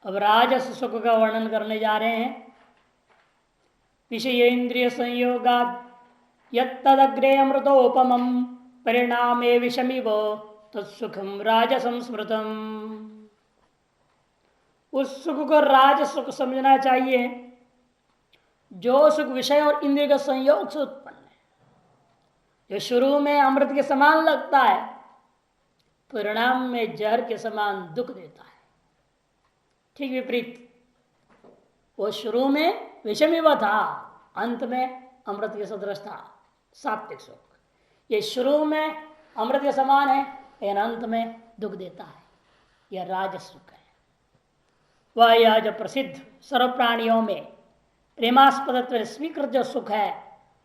अब राजस सुख का वर्णन करने जा रहे हैं। विषय इंद्रिय संयोगाद यदग्रे अमृतोपमं परिणामे विषमिव तत्सुखम राजसं स्मृतम। उस सुख को राज सुख समझना चाहिए जो सुख विषय और इंद्रिय का संयोग से उत्पन्न है। जो शुरू में अमृत के समान लगता है, परिणाम में जहर के समान दुख देता है। ठीक विपरीत, वो शुरू में विषमिव था, अंत में अमृत के सदृश था। सात्विक सुख ये शुरू में अमृत के समान है, लेकिन अंत में दुख देता है। यह राज सुख है। वह यह जो प्रसिद्ध सर्व प्राणियों में प्रेमास्पद स्वीकृत जो सुख है,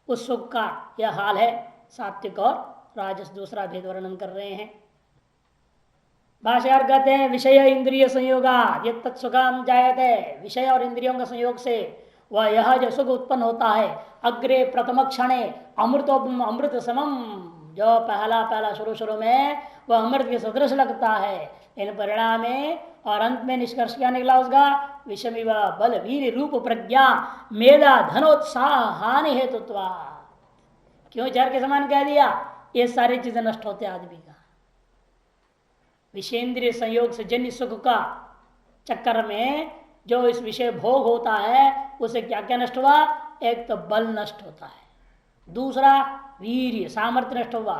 उस सुख का यह हाल है। सात्विक और राजस दूसरा भेद वर्णन कर रहे हैं। भाष्यकार कहते हैं विषय इंद्रिय संयोगा ये तत्सुखम जायते। विषय और इंद्रियों के संयोग से वह यह जो सुख उत्पन्न होता है, अग्रे प्रथम क्षणे अमृतोपम अमृत समम, जो पहला शुरू में वह अमृत के सदृश लगता है। इन परिणाम में और अंत में निष्कर्ष क्या निकला उसका? विषमिव बल वीर रूप प्रज्ञा मेधा धनोत्साह हानि हेतुत्वा। क्यों जहर के समान कह दिया? ये सारी चीजें नष्ट होते आदमी का। विषेंद्रिय संयोग से जन्य सुख का चक्कर में जो इस विषय भोग होता है, उसे क्या क्या नष्ट हुआ? एक तो बल नष्ट होता है, दूसरा वीर्य सामर्थ्य नष्ट हुआ,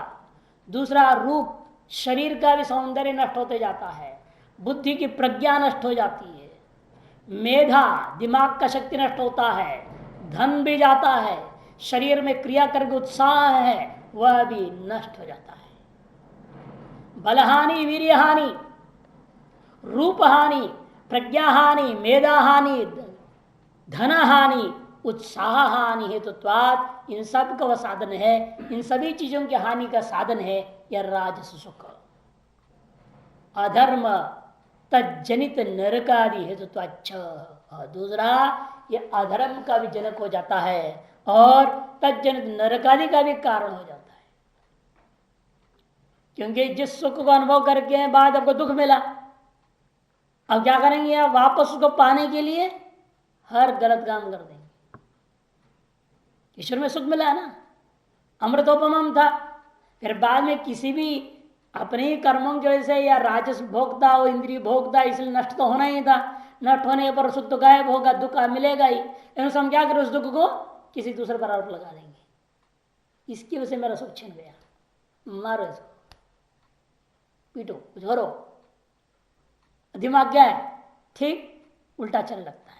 दूसरा रूप शरीर का भी सौंदर्य नष्ट होते जाता है, बुद्धि की प्रज्ञा नष्ट हो जाती है, मेधा दिमाग का शक्ति नष्ट होता है, धन भी जाता है, शरीर में क्रिया करके उत्साह है वह भी नष्ट हो जाता है। बलहानि वीर्य हानि रूप हानि प्रज्ञा हानि मेधा हानि धन हानि उत्साह हानि हेतुत्वात्, इन सब का वह साधन है। इन सभी चीजों की हानि का साधन है यह राजस सुख। अधर्म तज्जनित नरकादि हेतुत्वाच्छ, दूसरा यह अधर्म का भी जनक हो जाता है और तज्जनित नरकादि का भी कारण हो जाता है। क्योंकि जिस सुख को अनुभव करके बाद आपको दुख मिला, अब क्या करेंगे? आप वापस उसको पाने के लिए हर गलत काम कर देंगे। ईश्वर में सुख मिला है ना, अमृतोपमम था, फिर बाद में किसी भी अपने कर्मों की वजह से या राजस भोगता हो इंद्रिय भोगता, इसलिए नष्ट तो होना ही था। नष्ट होने पर सुख तो गायब होगा, दुख मिलेगा ही। हम क्या करें? उस दुख को किसी दूसरे पर आरोप लगा देंगे, इसकी वजह से मेरा सुख छिन गया, मारो इसको, पीटो, कुछ करो। दिमाग क्या है? ठीक उल्टा चलने लगता है।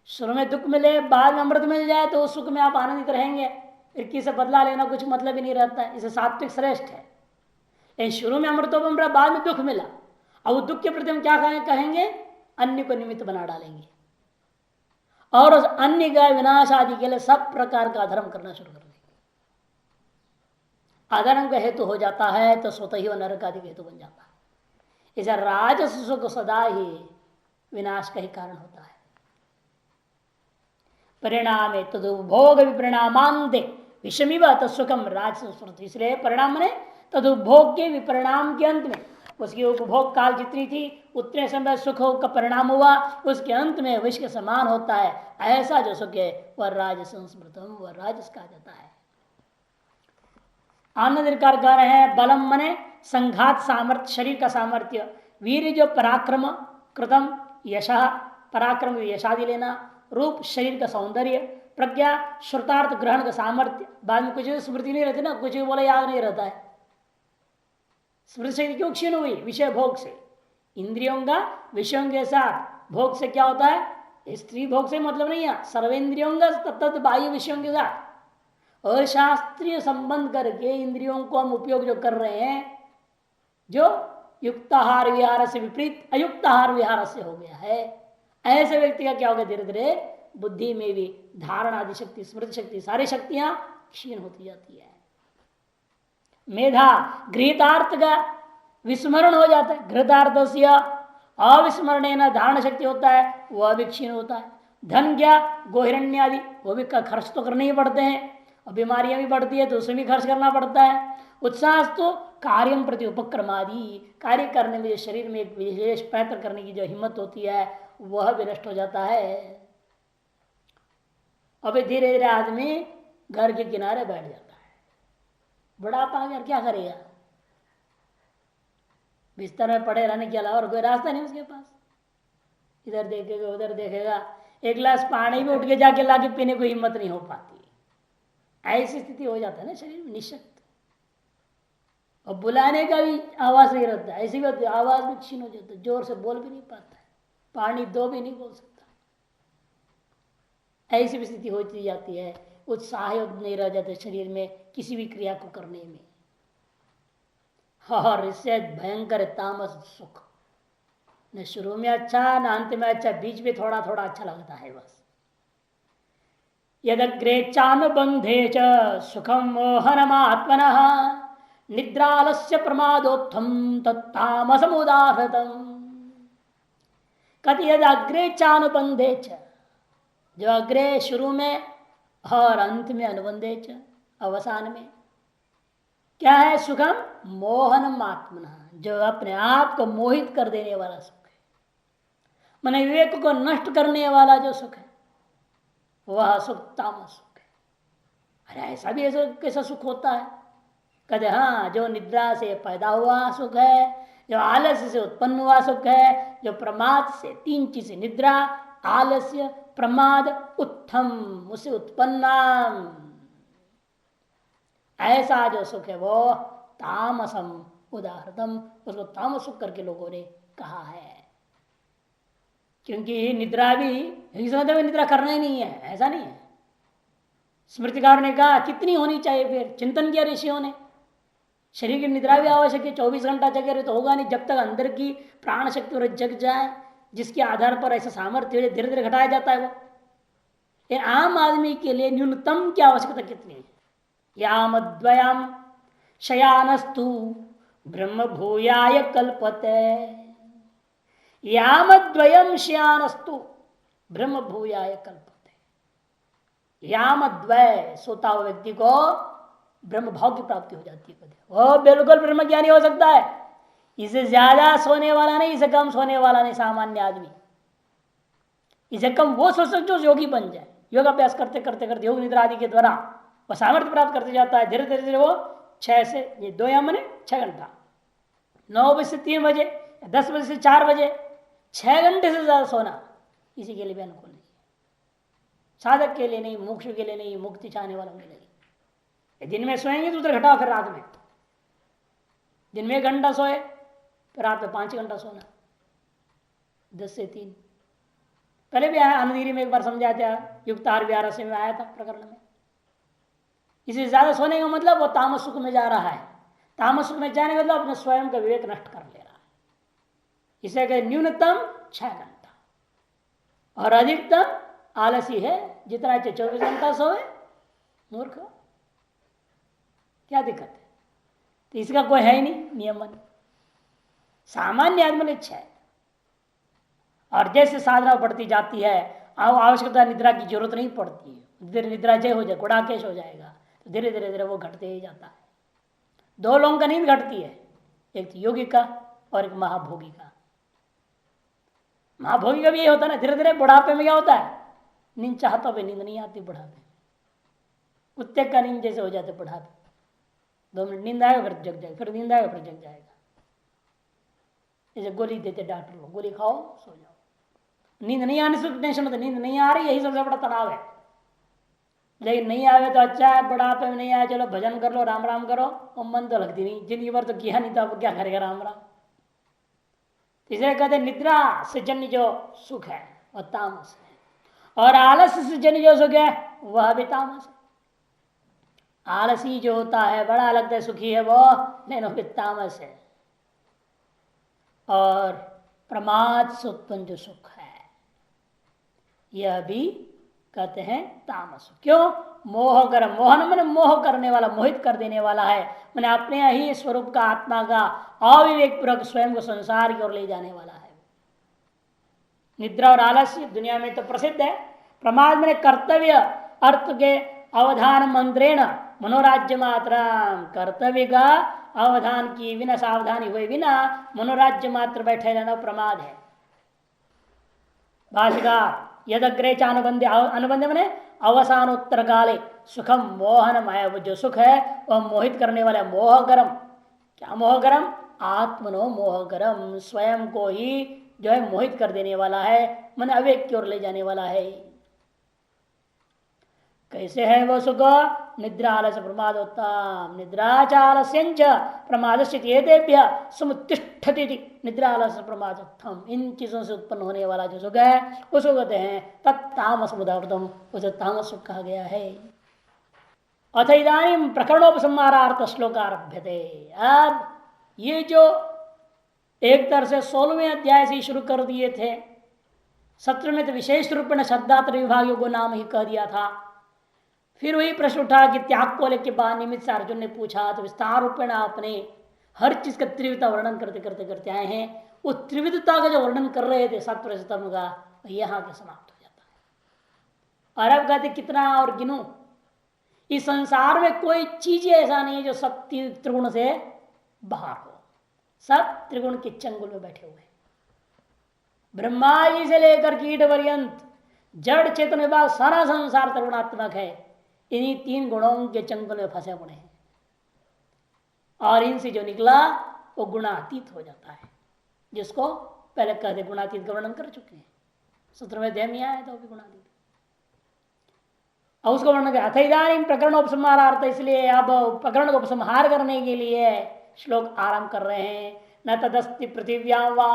शुरू में दुख मिले, बाद में अमृत मिल जाए तो उस सुख में आप आनंदित रहेंगे, फिर किसी बदला लेना कुछ मतलब ही नहीं रहता है। इसे सात्विक श्रेष्ठ है। लेकिन शुरू में अमृतोपम रहा, बाद में दुख मिला, अब वो दुख के प्रति हम क्या कहेंगे? अन्य को निमित्त बना डालेंगे और उस अन्य का विनाश आदि के लिए सब प्रकार का अधर्म करना शुरू कर देंगे। अधर्म का हेतु हो जाता है तो स्वतः ही वह नरक आदि का हेतु बन जाता है। इसे राजस सुख सदा ही विनाश का ही कारण होता है। परिणाम तदुपभोग विपरिणामांते विषमिव तत्सुखम राजस। इसलिए परिणाम ने तदुपभोग के विपरिणाम के अंत में, उसकी उपभोग काल जितनी थी उतने समय सुख का परिणाम हुआ, उसके अंत में विष के समान होता है। ऐसा जो सुख है वह राजस स्मृतम, वह राजस कहा जाता है। आनंद कह रहे हैं बलम मने संघात सामर्थ्य, शरीर का सामर्थ्य, वीर जो पराक्रम कृतम यश पराक्रम यशादि लेना, रूप शरीर का सौंदर्य, प्रज्ञा श्रुतार्थ ग्रहण का सामर्थ्य। बाद में कुछ स्मृति नहीं रहती ना, कुछ बोले याद नहीं रहता है। स्मृति शक्ति क्यों क्षीण हुई? विषय भोग से। इंद्रियों का विषयों के साथ भोग से क्या होता है? स्त्री भोग से मतलब नहीं है, सर्वेंद्रियों का तत्त बाह्य विषयों के साथ अशास्त्रीय संबंध करके इंद्रियों को हम उपयोग जो कर रहे हैं, जो युक्त आहार विहार से विपरीत अयुक्त आहार विहार से हो गया है। ऐसे व्यक्ति का क्या होगा? धीरे धीरे बुद्धि में भी धारण आदि शक्ति, स्मृति शक्ति, सारी शक्तियां क्षीण होती जाती है। मेधा गृहीतार्थ का विस्मरण हो जाता है, घृतार्थ से अविस्मरण धारण शक्ति होता है वह भी क्षीण होता है। धन क्या? गोहिरण्य आदि वो भी खर्च तो करने ही पड़ते हैं, और बीमारियां भी बढ़ती है तो उसमें भी खर्च करना पड़ता है। उत्साह तो कार्यम प्रति उपक्रमादि, कार्य करने में जो शरीर में एक विशेष प्रयत्न करने की जो हिम्मत होती है वह भी नष्ट हो जाता है। अभी धीरे धीरे आदमी घर के किनारे बैठ जाता है, बुढ़ापा आ क्या करेगा, बिस्तर में पड़े रहने के अलावा और कोई रास्ता नहीं उसके पास। इधर देखेगा उधर देखेगा, एक गिलास पानी भी उठ के जाके लाके पीने को हिम्मत नहीं हो पाती। ऐसी स्थिति हो जाता है ना शरीर में, निःशक्त। और बुलाने का भी आवाज नहीं रहता, ऐसी भी आवाज भी छीन हो जाता है, जोर से बोल भी नहीं पाता है, पानी दो भी नहीं बोल सकता। ऐसी भी स्थिति होती जाती है, उत्साह नहीं रह जाते शरीर में किसी भी क्रिया को करने में। और इससे भयंकर तामस सुख, न शुरू में अच्छा न अंत में अच्छा, बीच में थोड़ा थोड़ा अच्छा लगता है बस। यदग्रे चानुबंधे च सुखम मोहनमात्मनः निद्रालस्य प्रमादोत्थम तत्तामसमुदाहृतम्। कति यद अग्रे चानुबंधे च, जो अग्रे शुरू में और अंत में, अनुबंधे च अवसान में, क्या है सुखम मोहनम आत्मना, जो अपने आप को मोहित कर देने वाला सुख है, माने विवेक को नष्ट करने वाला जो सुख है वह सुख तामस सुख है। अरे ऐसा भी ऐसा कैसा सुख होता है? कहते हाँ, जो निद्रा से पैदा हुआ सुख है, जो आलस्य से उत्पन्न हुआ सुख है, जो प्रमाद से, तीन चीजें निद्रा, आलस्य, प्रमाद, उत्थम, उसे उत्पन्न ऐसा जो सुख है वो तामसम उदाहरणम, उसको तामस सुख करके लोगों ने कहा है। क्योंकि निद्रा भी निद्रा करना ही नहीं है, ऐसा नहीं है। स्मृतिकार ने कहा कितनी होनी चाहिए, फिर चिंतन किया ऋषियों ने, शरीर की निद्रा भी आवश्यक है, 24 घंटा जगे रहे तो होगा नहीं, जब तक अंदर की प्राण शक्ति और जग जाए, जिसके आधार पर ऐसा सामर्थ्य धीरे धीरे घटाया जाता है वो। ये आम आदमी के लिए न्यूनतम की आवश्यकता कितनी है? यामद्वयम शयानस्तु ब्रह्म भूयाय कल्पते, यामद्वयम शयानस्तु ब्रह्म भूयाय कल्पते। यामद्वय, सोता हुआ व्यक्ति को ब्रह्म भाव की प्राप्ति हो जाती है, वो बिल्कुल ब्रह्म ज्ञानी हो सकता है। इसे ज्यादा सोने वाला नहीं, इसे कम सोने वाला नहीं, सामान्य आदमी। इसे कम वो सोच सकते जो योगी बन जाए, योग अभ्यास करते करते करते योग निद्रा आदि के द्वारा वह सामर्थ्य प्राप्त करते जाता है। धीरे धीरे धीरे वो 6 से, ये 2 या मने 6 घंटा, 9 बजे से 3 बजे, 10 बजे से 4 बजे, 6 घंटे से ज्यादा सोना इसी के लिए भी अनुकूल नहीं, साधक के लिए नहीं, मोक्ष के लिए नहीं, मुक्ति चाहने वालों के लिए। दिन में सोएंगे तो उधर घटाओ, फिर रात में दिन में 1 घंटा सोए, फिर रात में 5 घंटा सोना, 10 से 3। पहले भी आया अनुदीरी में, एक बार समझाया था, युक्ताहार व्यारस्य में आया था प्रकरण में। इसे ज्यादा सोने का मतलब वो तामस सुख में जा रहा है, तामस सुख में जाने का मतलब अपने स्वयं का विवेक नष्ट कर ले रहा है। इसे कहे न्यूनतम 6 घंटा, और अधिकतम आलसी है, जितना चाहे 24 घंटा सोए, मूर्ख, क्या दिक्कत है? तो इसका कोई है ही नहीं नियमन, सामान्य आदमी ने 6। और जैसे साधना बढ़ती जाती है, आवश्यकता निद्रा की जरूरत नहीं पड़ती है, धीरे निद्रा जय हो जाए, गुड़ाकेश हो जाएगा, तो धीरे धीरे धीरे वो घटते ही जाता है। 2 लोगों का नींद घटती है, एक योगी का और एक महाभोगी का। महाभोगी का भी ये होता है ना, धीरे धीरे बुढ़ापे में क्या होता है, नींद चाहता भी नींद नहीं आती बुढ़ापे में, कुत्ते का नींद जैसे हो जाते बुढ़ापे, 2 मिनट नींद आएगा फिर जग जाएगा, फिर नींद आएगा फिर जग जाएगा। जैसे गोली देते डॉक्टर लोग, गोली खाओ सो जाओ, नींद नहीं आने से टेंशन होता, नींद नहीं आ रही, यही सबसे बड़ा तनाव है। लेकिन नहीं आवे तो अच्छा है, बुढ़ापे में नहीं आया चलो भजन कर लो, राम राम करो, और मन तो लगती नहीं, जिंदगी भर तो किया नहीं था, अब क्या करेगा राम राम। इसे कहते निद्रा से जन्य जो सुख है वह तामस है, और आलस्य से जन्य जो सुख है वह भी तामस है। आलसी जो होता है, बड़ा लगता है सुखी है वो, लेकिन वो भी तामस है। और प्रमाद से उत्पन्न जो सुख है यह भी कहते हैं तामस। क्यों? मोह कर, मोहन मैंने मोह करने वाला, मोहित कर देने वाला है, मैंने अपने ही स्वरूप का, आत्मा का अविवेक पूर्वक स्वयं को संसार की ओर ले जाने वाला है। निद्रा और आलस्य दुनिया में तो प्रसिद्ध है। प्रमाद मैंने कर्तव्य अर्थ के अवधान मंत्रेण मनोराज्य मात्र कर्तव्य का अवधान की बिना सावधानी हुए बिना मनोराज्य मात्र बैठे रहना प्रमाद है। भाष्यकार यदग्रे च अनुबंध अनुबंध मने अवसानोत्तर काले सुखम मोहनमय, जो सुख है वह मोहित करने वाला मोहगरम। क्या मोहगरम? आत्मनो मोहगरम, स्वयं को ही जो है मोहित कर देने वाला है, मन अवेक की ओर ले जाने वाला है। कैसे है वह सुख? निद्रा आलस्य प्रमादोत्तम, निद्राचालस्य प्रमादस्येतेभ्य समुत्तिष्ठति, निद्रा आलस्य प्रमादोत्तम, इन चीजों से उत्पन्न होने वाला जो सुख है उसको कहते हैं तत्तामस मुदावृतम, उसे तामस सुख कहा गया है। अथ इदानीं प्रकरणोपसंहारार्थ श्लोकारभ्यते। अब ये जो एक तरह से 16वें अध्याय से शुरू कर दिए थे, 17 में तो विशेष रूप में शब्दात्र विभागियों को नाम ही कह दिया था। फिर वही प्रश्न उठा कि त्याग को लेकर बाद निमित्त से अर्जुन ने पूछा, तो विस्तार रूपेण आपने हर चीज का त्रिविधता वर्णन करते करते करते आए हैं। वो त्रिविधता का जो वर्णन कर रहे थे सत्व रजतम का, यहाँ के समाप्त हो जाता है। और अब कहते कितना और गिनूं, इस संसार में कोई चीज ऐसा नहीं है जो सब त्रिगुण से बाहर हो, सब त्रिगुण के चंगुल में बैठे हुए। ब्रह्मा जी से लेकर कीट पर्यंत जड़ चेतन विभाग सारा संसार त्रिगुणात्मक है, इन्हीं 3 गुणों के चंगुल में फंसे पड़े हैं। और इनसे जो निकला वो गुणातीत हो जाता है, जिसको पहले कहते गुणातीत का वर्णन कर चुके हैं। 17वें अध्याय में आया था वो भी गुणातीत, और उसको वर्णन अथ इदानीं प्रकरणोपसंहारार्थ, इसलिए अब प्रकरण को उपसंहार करने के लिए श्लोक आरंभ कर रहे हैं। न तदस्ति पृथिव्यां वा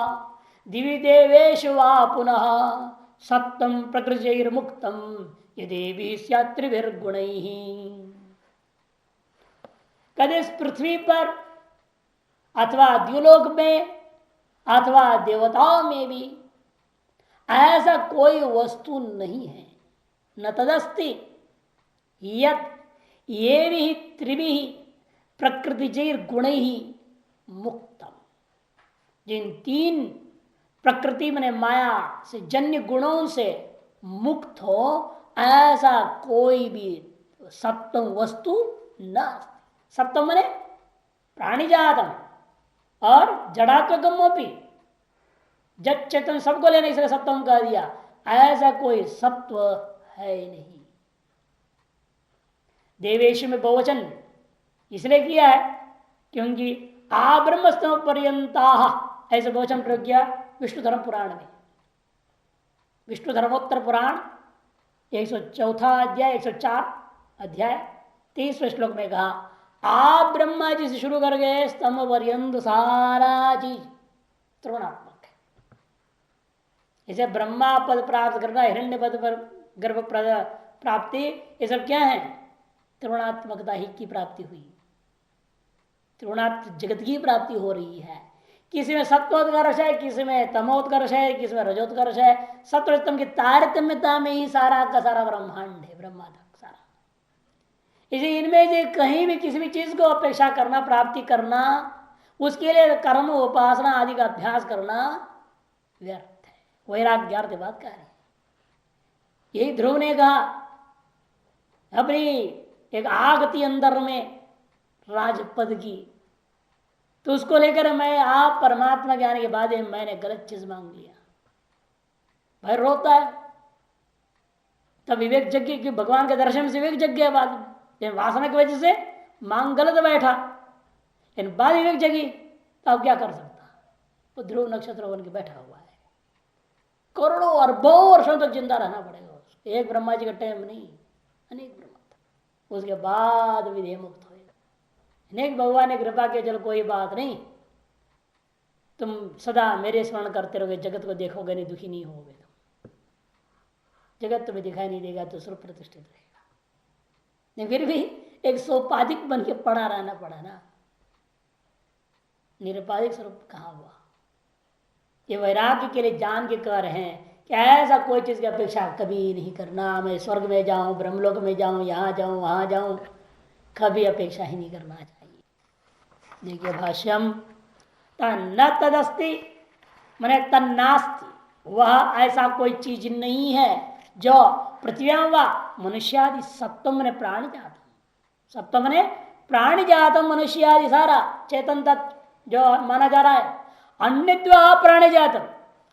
दिवि देवेषु वा पुनः सप्तम प्रकृतिर्मुक्तम यदि भी त्रिभिर्गुणैः। कदे इस पृथ्वी पर अथवा द्युलोक में अथवा देवताओं में भी ऐसा कोई वस्तु नहीं है। न तदस्ति यत् ये भी त्रिभि प्रकृतिजैर गुण ही मुक्तम, जिन 3 प्रकृति में माया से जन्य गुणों से मुक्त हो ऐसा कोई भी सप्तम वस्तु न। सप्तम मने प्राणी जातम और जड़ात्मकमोपि, जड़ चेतन सबको लेने इसलिए सप्तम कह दिया। ऐसा कोई सत्व है नहीं। देवेश में बहुवचन इसलिए किया है क्योंकि आ ब्रह्मस्तम पर्यंता ऐसे बहुवचन प्रयोग किया विष्णु धर्म पुराण में। विष्णु धर्मोत्तर पुराण 104 अध्याय 104 अध्याय 30वें श्लोक में कहा आप ब्रह्मा जी से शुरू कर गए स्तंभ पर्यंत सारा चीज त्रिगुणात्मक है। इसे ब्रह्मा पद प्राप्त करना, हिरण्य पद पर गर्भ प्राप्ति, ये सब क्या है? त्रिगुणात्मकता ही की प्राप्ति हुई, त्रिगुणात्मक जगत की प्राप्ति हो रही है। किसी में सत्वोत्कर्ष है, किसी में तमोत्कर्ष है, किसी में रजोत्कर्ष है। सत्वोत्तम की तारतम्यता में ही सारा का सारा ब्रह्मांड है, ब्रह्मा तक सारा। इसे इनमें से कहीं भी किसी भी चीज को अपेक्षा करना, प्राप्ति करना, उसके लिए कर्म उपासना आदि का अभ्यास करना व्यर्थ है। वैराग्यार्थ बात कह रहे हैं। यही ध्रुव ने कहा अपनी एक आगति अंदर में राजपद की, तो उसको लेकर मैं आप परमात्मा के आने के बाद मैंने गलत चीज मांग लिया। भाई रोता है तब विवेक जग कि भगवान के दर्शन से विवेक जग गया बाद में, लेकिन वासना की वजह से मांग गलत बैठा, लेकिन बाद विवेक जगी तो अब क्या कर सकता? वो ध्रुव नक्षत्र बन के बैठा हुआ है। करोड़ों अरबों वर्षों तक जिंदा रहना पड़ेगा उसको। एक ब्रह्मा जी का टाइम नहीं, अनेक ब्रह्मा, उसके बाद विधेय मुक्त होएगा। अनेक भगवान ने कृपा के चलो कोई बात नहीं, तुम सदा मेरे स्मरण करते रहोगे, जगत को देखोगे नहीं, दुखी नहीं होगे, तुम जगत तुम्हें दिखाई नहीं देगा तो स्वरूप प्रतिष्ठित रहेगा। नहीं फिर भी एक सोपाधिक बन के पड़ा रहना पड़ा ना, निरुपाधिक स्वरूप कहाँ हुआ? ये वैराग्य के लिए जान के कह रहे हैं कि ऐसा कोई चीज की अपेक्षा कभी नहीं करना। मैं स्वर्ग में जाऊं, ब्रह्मलोक में जाऊं, यहाँ जाऊं, वहां जाऊं, कभी अपेक्षा ही नहीं करना चाहिए। देखिए भाष्यम, तन्न तदस्ति मने तन्नास्ति, वह ऐसा कोई चीज नहीं है जो पृथ्व्याम व मनुष्यादि सत्वम ने प्राणी जातम, सत्वम ने प्राणी जातम मनुष्यादि सारा चेतन तत्व जो माना जा रहा है, अन्य प्राणी जातम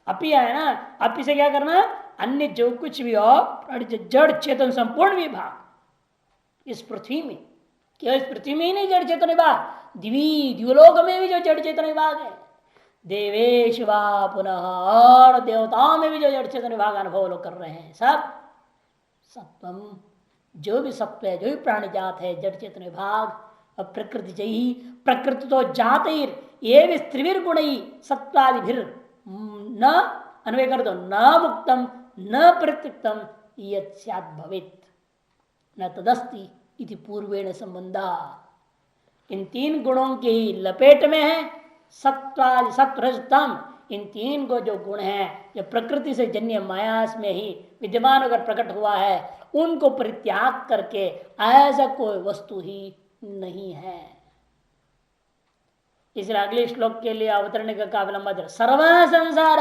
अपी है ना, अपी से क्या करना, अन्य जो कुछ भी हो जड़ चेतन संपूर्ण विभाग इस पृथ्वी में, केवल इस पृथ्वी में ही नहीं जड़ चेतन विभाग, दिव्यलोक में भी जो जड़ चेतन विभाग है, देवेश वा पुनः और देवताओं में भी जो जड़ चेतन विभाग अनुभव लोग कर रहे हैं, सब सत्वम जो भी सत्व है, जो भी प्राणी जात है, जड़ चेतन विभाग और प्रकृति जयी, प्रकृति तो जात ये भी स्त्रिवीर गुण ही सत्वादिभिर न अन्वय कर दो, न मुक्तम न प्रत्यक्तम यत् स्यात् भवेत् न तदस्ति इति पूर्वेण संबंधा। इन तीन गुणों की लपेट में है सत्वादि सत्वरजतम, इन तीन को जो गुण है जो प्रकृति से जन्य मायास में ही विद्यमान अगर प्रकट हुआ है, उनको परित्याग करके ऐसा कोई वस्तु ही नहीं है। इसलिए अगले श्लोक के लिए अवतरण का अवलंबन सर्व संसार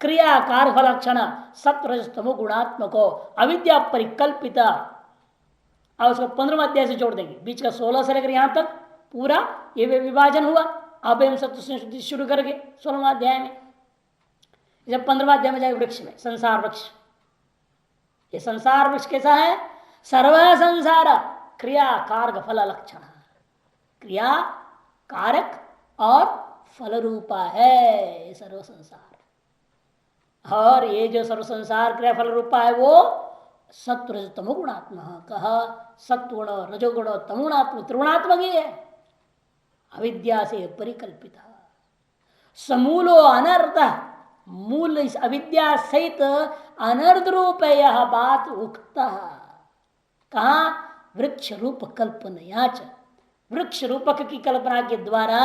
क्रिया कार्य फलक्षण सत्वरजतमो गुणात्मको अविद्या परिकल्पित। अब उसको 15वां अध्याय से जोड़ देंगे, बीच का 16 से लेकर यहां तक पूरा ये विभाजन हुआ। अब हम सत्व शुरू करके 16वां अध्याय में, जब 15वां अध्याय में जाएगा वृक्ष में, संसार वृक्ष। ये संसार वृक्ष कैसा है, सर्व संसार क्रिया कारक फल लक्षण, क्रिया कारक और फल रूपा है सर्व संसार। और ये जो सर्व संसार क्रिया फल रूपा है वो सत्व तमो गुणात्मक, कहा सत्वगुण रजोगुण तमोगुणात्मक त्रिगुणात्मक ही है, अविद्या से परिकल्पित समूलो अनर्थ, मूल इस अविद्या सहित अनर्थ रूप है यह बात उक्ता। कहा वृक्ष रूप कल्पना, वृक्ष रूपक की कल्पना के द्वारा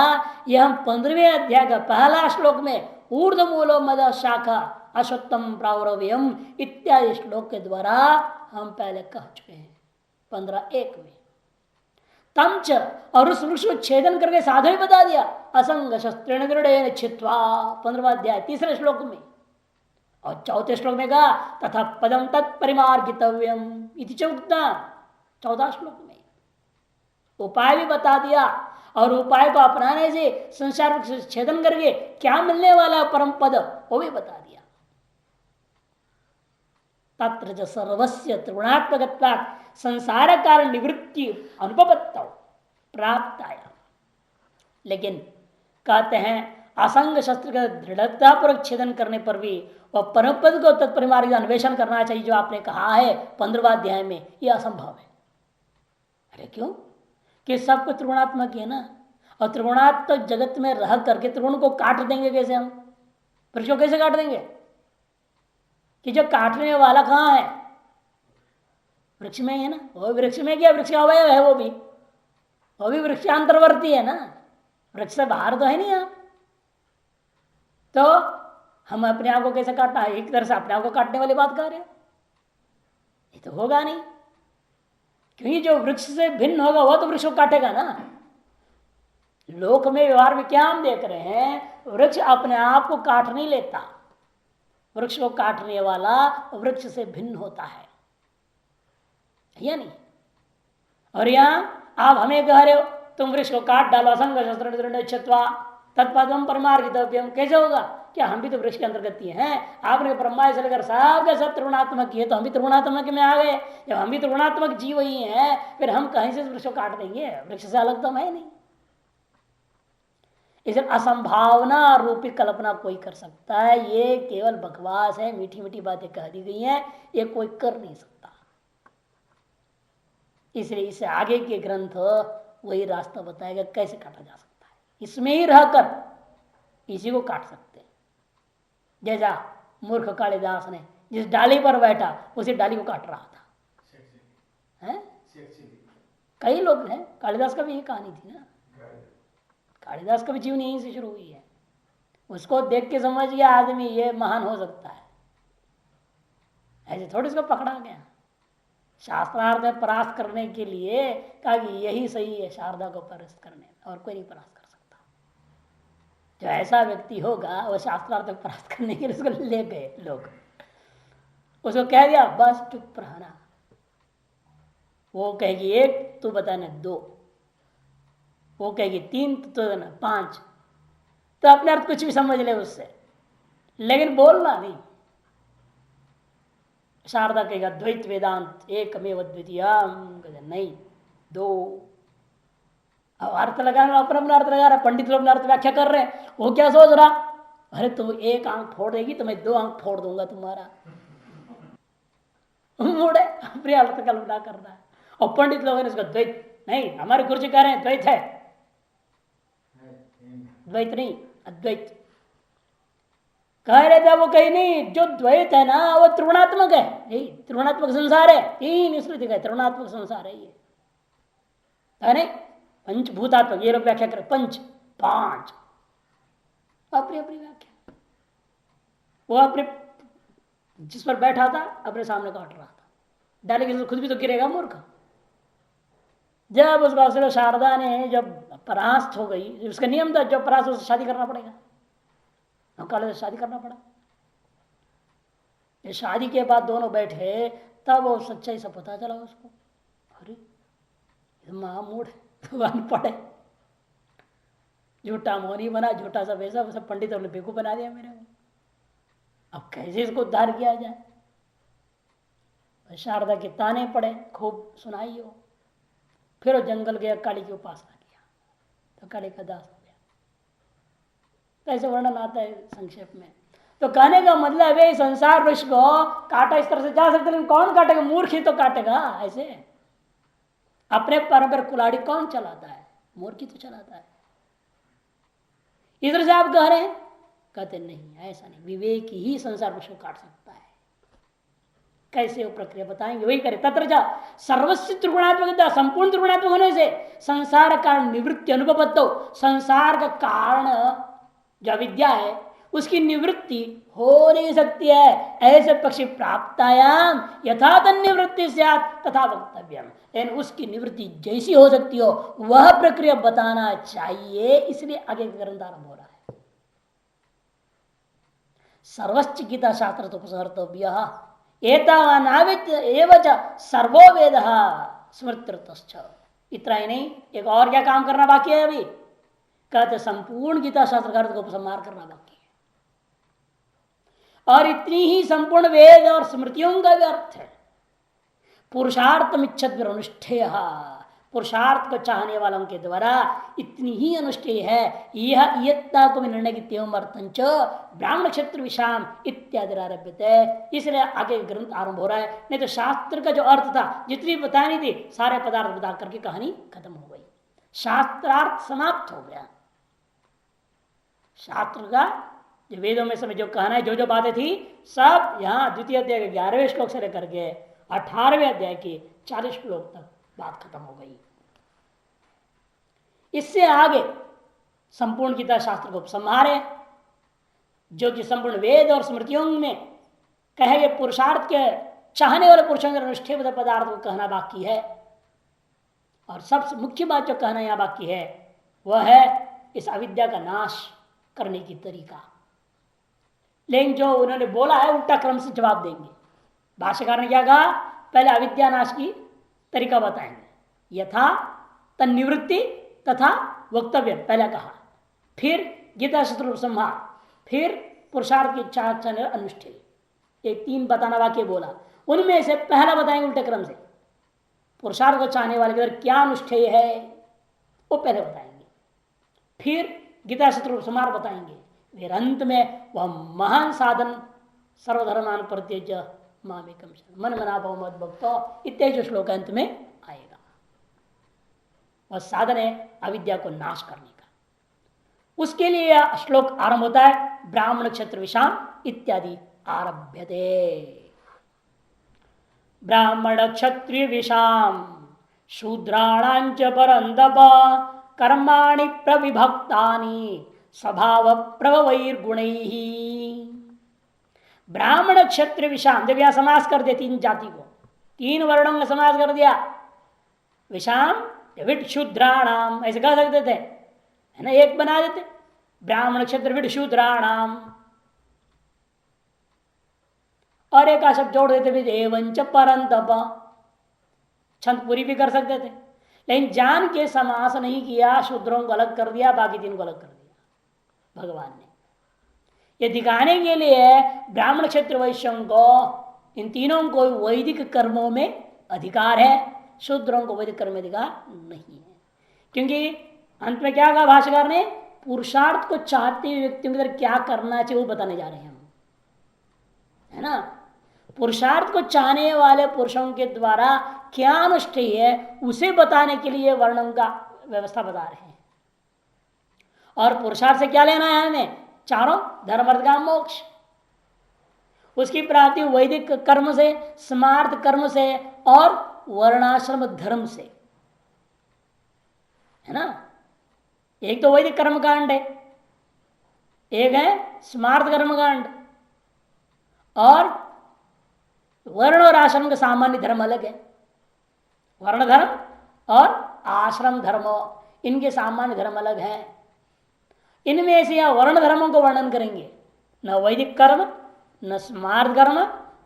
यह हम 15वें अध्याय का पहला श्लोक में ऊर्ध मूलो मद शाखा अश्वत्थम प्रावरव्यम इत्यादि श्लोक के द्वारा हम पहले कह चुके हैं 15:1 में। तमच और उस वृक्ष को छेदन करके साधु ही बता दिया, असंग शस्त्रेण दृढ़ छित्वा 15वां अध्याय 3रे श्लोक में। और 4थे श्लोक में कहा तथा पदम तत्परिमार्गितव्यम इति च उक्ता 14 श्लोक में उपाय भी बता दिया, और उपाय को अपनाने से संसार छेदन करके क्या मिलने वाला परम पद वो भी बता दिया। तत्र च सर्वस्य त्रिगुणात्मकत्वात् संसार कारण निवृत्ति अनुभवत्व प्राप्ताया। लेकिन कहते हैं असंग शस्त्र का दृढ़ता पूर्वक छेदन करने पर भी वह परम पद को तत्परिमार्ग अन्वेषण करना चाहिए, जो आपने कहा है 15वां अध्याय में, यह असंभव है। अरे क्यों, कि सबको त्रिगुणात्मक है ना, और त्रिगुणात्मक जगत में रह करके त्रिगुण को काट देंगे कैसे हम, वृक्ष को कैसे काट देंगे, कि जो काटने वाला कहाँ है, वृक्ष में ही है ना, वो वृक्ष में क्या वृक्ष का अवयव है, वो भी वृक्षांतरवर्ती है ना, वृक्ष से बाहर तो है नहीं आप। तो हम अपने आप को कैसे काटना है, एक तरह से अपने आप को काटने वाली बात कर रहे हो, ये तो होगा नहीं, क्योंकि जो वृक्ष से भिन्न होगा वह तो वृक्ष को काटेगा ना। लोक में व्यवहार में क्या हम देख रहे हैं, वृक्ष अपने आप को काट नहीं लेता, वृक्ष को काटने वाला वृक्ष से भिन्न होता है या नहीं। और यहां आप हमें कह रहे हो तुम वृक्ष को काट डालो, असंग शस्त्र छत्वा तत्पदम परमार्गितव्यम, कैसे होगा, क्या हम भी तो वृक्ष के अंतर्गत ही हैं। आपने ब्रह्मा से लेकर सबके सब त्रिगुणात्मक किए, तो हम भी त्रिगुणात्मक में आ गए। जब हम भी त्रिगुणात्मक जीव ही हैं, फिर हम कहीं से वृक्ष को काट देंगे, वृक्ष से अलग तो हम है नहीं। इसे असंभावना रूपी कल्पना कोई कर सकता है, ये केवल बकवास है, मीठी मीठी बातें कह दी गई हैं, ये कोई कर नहीं सकता। इसलिए इसे आगे के ग्रंथ वही रास्ता बताएगा कैसे काटा जा सकता है, इसमें ही रहकर इसी को काट सकते हैं। जैसा मूर्ख कालिदास ने जिस डाली पर बैठा उसी डाली को काट रहा था, हैं? कई लोग हैं, कालिदास का भी ये कहानी थी ना, कालिदास का भी जीवन यहीं से शुरू हुई है। उसको देख के समझ गया आदमी ये महान हो सकता है, ऐसे थोड़ी इसको पकड़ा गया। शास्त्रार्थ में परास्त करने के लिए कहा कि यही सही है शारदा को परास्त करने, और कोई नहीं परास्त कर सकता। जो ऐसा व्यक्ति होगा वह शास्त्रार्थ में परास्त करने के लिए उसको ले गए लोग, उसको कह दिया बस चुप रहना, वो कहेगी एक तो बताना दो, वो कहेगी तीन तो बताना पांच, तो अपने अर्थ कुछ भी समझ ले उससे, लेकिन बोलना नहीं। शारदा कहेगा द्वैत वेदांत एकमेव द्वितीयम, नहीं दो। अब अर्थ लगाना अपना अपना अर्थ लगा रहा, पंडित लोग अपना अर्थ व्याख्या कर रहे हैं, वो क्या सोच रहा, अरे तुम एक आंख फोड़ देगी तो मैं दो आंख फोड़ दूंगा तुम्हारा। मुड़े अपने अर्थ कल्पना कर रहा है, और पंडित लोगों ने इसको द्वैत नहीं, हमारे गुरु जी कह रहे हैं द्वैत है, द्वैत नहीं अद्वैत कह रहे थे। वो कहीं नहीं, जो द्वैत है ना वो त्रिगुणात्मक है, यही त्रिगुणात्मक संसार है, तीन इसलिए दिखाए त्रिगुणात्मक संसार है ये, है नहीं पंचभूतात्मक, ये लोग व्याख्या करें पंच पांच, अपनी अपनी व्याख्या। वो अपने जिस पर बैठा था अपने सामने काट रहा था, डाले खुद भी तो गिरेगा मूर्ख। जब उस बात शारदा ने जब परास्त हो गई, उसका नियम था जब परास्त उससे शादी करना पड़ेगा, काले से शादी करना पड़ा। ये शादी के बाद दोनों बैठे तब वो सच्चाई से पता चला उसको, अरे महामूढ़ तो अनपढ़ है, झूठा मोनी बना, झूठा सा वैसा सब पंडितों ने बेवकूफ बना दिया मेरे को, अब कैसे इसको उद्धार किया जाए। शारदा के ताने पड़े, खूब सुनाई हो, फिर वो जंगल गया, काली की उपासना किया तो काली का दास हो गया। कैसे वर्णन आता है संक्षेप में, तो कहने का मतलब है संसार वृक्ष को काटा इस तरह से जा सकते, लेकिन कौन काटेगा, मूर्ख ही तो काटेगा। ऐसे अपने पर कुल्हाड़ी कौन चलाता है, मूर्ख ही तो चलाता है। इधर से आप कह रहे हैं, कहते नहीं ऐसा नहीं, विवेक ही संसार वृक्ष को काट सकता है। कैसे वो प्रक्रिया बताएंगे, वही करे। तत्र जा सर्वस्व त्रिगुणात्मक, संपूर्ण त्रिगुणात्मक होने से संसार कारण निवृत्ति अनुपत्त हो, संसार का कारण जो विद्या है उसकी निवृत्ति हो नहीं सकती है। ऐसे पक्षी प्राप्तायाम यथा तन्निवृत्ति स्यात् तथा वक्तव्यम, लेकिन उसकी निवृत्ति जैसी हो सकती हो वह प्रक्रिया बताना चाहिए, इसलिए आगे ग्रंथ आरंभ हो रहा है। सर्वश्च गीता शास्त्र तो उपसर्तव्य एतावानावित एवच सर्वो वेद स्मृतिरतश्च। इतना ही नहीं, एक और क्या काम करना बाकी है अभी, कहते संपूर्ण गीता शास्त्र का अर्थ को उपसंहार करना बाकी है, और इतनी ही संपूर्ण वेद और स्मृतियों का भी अर्थ है। पुरुषार्थम इच्छत अनुष्ठेय, पुरुषार्थ को चाहने वालों के द्वारा इतनी ही अनुष्ठेय है। यह इयत्ता को निर्णय की अर्थंच ब्राह्मण क्षेत्र विषाम इत्यादि आरभ्य, इसलिए आगे ग्रंथ आरंभ हो रहा है। नहीं तो शास्त्र का जो अर्थ था जितनी बतानी थी सारे पदार्थ बता करके कहानी खत्म हो गई, शास्त्रार्थ समाप्त हो गया। शास्त्र का जो वेदों में समय जो कहना है, जो जो बातें थी सब यहाँ द्वितीय अध्याय के 11वें श्लोक से लेकर के 18वें अध्याय के 40 श्लोक तक बात खत्म हो गई। इससे आगे संपूर्ण गीता शास्त्र को संहारे, जो कि संपूर्ण वेद और स्मृतियों में कहे गए पुरुषार्थ के चाहने वाले पुरुषों के अनुष्ठेय पदार्थ को कहना बाकी है। और सबसे मुख्य बात जो कहना यहां बाकी है वह है इस अविद्या का नाश करने की तरीका। लेकिन जो उन्होंने बोला है उल्टा क्रम से जवाब देंगे। भाष्यकार ने क्या कहा, पहले अविद्या नाश की तरीका बताएंगे, यथा तन्निवृत्ति तथा वक्तव्य पहले कहा, फिर गीता शत्रु संहार, फिर पुरुषार्थ की इच्छा अनुष्ठेय, ये 3 बताना वाक्य बोला। उनमें से पहला बताएंगे उल्टे क्रम से, पुरुषार्थ को चाहने वाले के अंदर क्या अनुष्ठेय है वो पहले बताएंगे, फिर गीता शत्रु संहार बताएंगे, फिर अंत में वह महान साधन सर्वधर्मान परित्यज्य मामेकम शरणं मन मना भव मद भक्तो इत्यादि जो श्लोक अंत में आएगा, वह साधन है अविद्या को नाश करने का। उसके लिए यह श्लोक आरंभ होता है ब्राह्मण क्षत्र विषाम इत्यादि आरभ्यते। ब्राह्मण क्षत्रिय विषाम शूद्राणांच परंदप कर्माणि प्रविभक्तानि स्वभाव प्रवैर्गुणैः। ब्राह्मण क्षत्रिय विषाम, जब यहां समास कर दिया 3 जाति को, 3 वर्णों में समास कर दिया, विषाम विट शूद्राणाम ऐसे कह सकते थे, है ना, एक बना देते, ब्राह्मण क्षत्रिय विट शूद्राणाम। और एक का शब्द जोड़ देते भी एवंच परंतप, छंद पूरी भी कर सकते थे, लेकिन जान के समास नहीं किया, शूद्रों को अलग कर दिया, बाकी तीन को अलग कर दिया भगवान ने। ये दिखाने के लिए ब्राह्मण क्षेत्र वैश्यों को, इन तीनों को वैदिक कर्मों में अधिकार है, शूद्रों को वैदिक कर्म में अधिकार नहीं है। क्योंकि अंत में क्या कहा भाष्यकार ने, पुरुषार्थ को चाहते हुए व्यक्तियों के अंदर क्या करना चाहिए वो बताने जा रहे हैं हम, है ना। पुरुषार्थ को चाहने वाले पुरुषों के द्वारा क्या अनुष्ठेय है उसे बताने के लिए वर्णों का व्यवस्था बता रहे हैं। और पुरुषार्थ से क्या लेना है हमें, चारों धर्म अर्थ काम मोक्ष, उसकी प्राप्ति वैदिक कर्म से, स्मार्थ कर्म से और वर्णाश्रम धर्म से, है ना। एक तो वैदिक कर्म कांड है, एक है स्मार्थ कर्म कांड, और वर्ण और आश्रम का सामान्य धर्म अलग है। वर्ण धर्म और आश्रम धर्म, इनके सामान्य धर्म अलग है। इनमें से यह वर्ण धर्मों को वर्णन करेंगे, न वैदिक कर्म, न स्मार्त कर्म,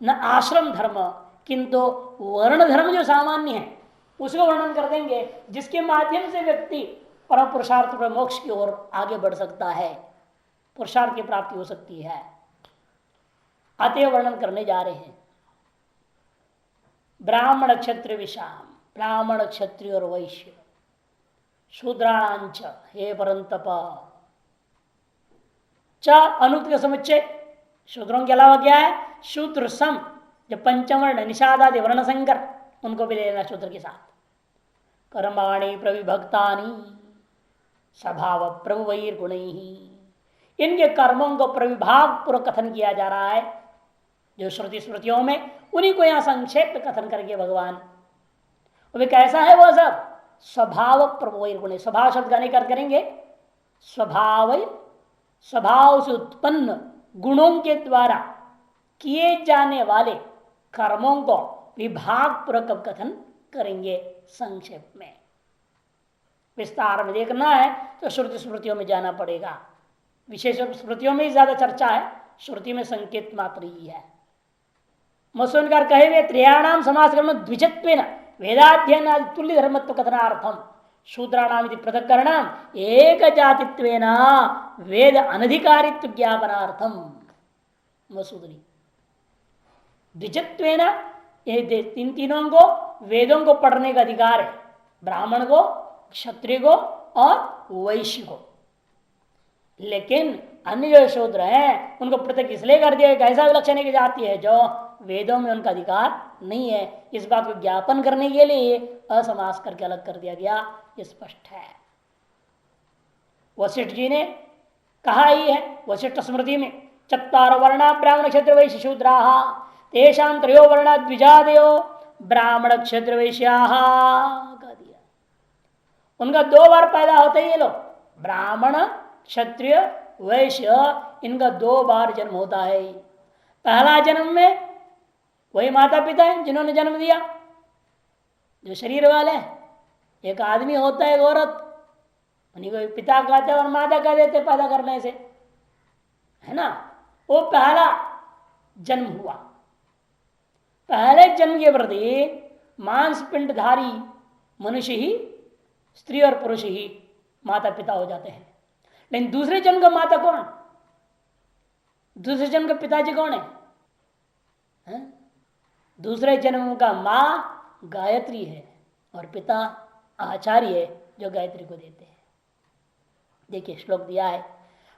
न आश्रम धर्म, किंतु वर्ण धर्म जो सामान्य है उसको वर्णन कर देंगे, जिसके माध्यम से व्यक्ति परम पुरुषार्थ पर मोक्ष की ओर आगे बढ़ सकता है, पुरुषार्थ की प्राप्ति हो सकती है। अतः वर्णन करने जा रहे हैं ब्राह्मण क्षत्रिय विषाम, ब्राह्मण क्षत्रिय और वैश्य, शूद्रांच हे परंतप च अनुक्त का समुच्चय, शूद्रों के अलावा क्या है, शूद्र सम, जो पंचवर्ण निषादादि वर्ण संकर, उनको भी ले लेना शूद्र के साथ। कर्माणि प्रविभक्तानि स्वभाव प्रभुवैर गुण ही, इनके कर्मों को प्रविभाग पूर्वक कथन किया जा रहा है जो श्रुति स्मृतियों में, उन्हीं को यहां संक्षेप में कथन करके भगवान, वे कैसा है वो सब, स्वभाव प्रभुवैर गुण, स्वभाव शब्द का नहीं करेंगे, स्वभाव, स्वभाव से उत्पन्न गुणों के द्वारा किए जाने वाले कर्मों को विभाग पूर्वक कथन करेंगे संक्षेप में। विस्तार में देखना है तो श्रुति स्मृतियों में जाना पड़ेगा, विशेष स्मृतियों में ही ज्यादा चर्चा है, श्रुति में संकेत मात्र ही है। मसूनकार कहे हुए त्रयाणाम समास कर्म द्विजत्वेन वेदाध्ययन आदि तुल्य धर्मत्व कथनार्थम शूद्राणाम पृथक्करणम एक जातित्वेन वेद अनधिकारित्व ज्ञापनार्थम। मसूदनी द्विजत्वेन, इन तीनों को वेदों को पढ़ने का अधिकार है, ब्राह्मण को, क्षत्रिय को और वैश्य को। लेकिन अन्य जो शूद्र हैं उनको पृथक इसलिए कर दिया, कैसा विलक्षण की जाति है जो वेदों में उनका अधिकार नहीं है, इस बात को ज्ञापन करने के लिए असमास करके अलग कर दिया गया, ये स्पष्ट है। वशिष्ठ जी ने कहा ही है वशिष्ठ स्मृति में, चत्वारो वर्णा ब्राह्मण क्षेत्र वैश्य शूद्रा तेषां त्रयो वर्णा द्विजादयो ब्राह्मण क्षेत्र वैश्या कह दिया। उनका दो बार पैदा होते ही ये लोग, ब्राह्मण क्षत्रिय वैश्य, इनका दो बार जन्म होता है। पहला जन्म में वही माता पिता है जिन्होंने जन्म दिया, जो शरीर वाले, एक आदमी होता है एक औरत, उन्हीं को पिता कहते और माता कह देते पैदा करने से, है ना। वो पहला जन्म हुआ, पहले जन्म के प्रति मांस पिंडधारी मनुष्य ही, स्त्री और पुरुष ही माता पिता हो जाते हैं। लेकिन दूसरे जन्म का माता कौन, दूसरे जन्म का पिताजी कौन है? दूसरे जन्म का माँ गायत्री है और पिता आचार्य है जो गायत्री को देते हैं। देखिए श्लोक दिया है,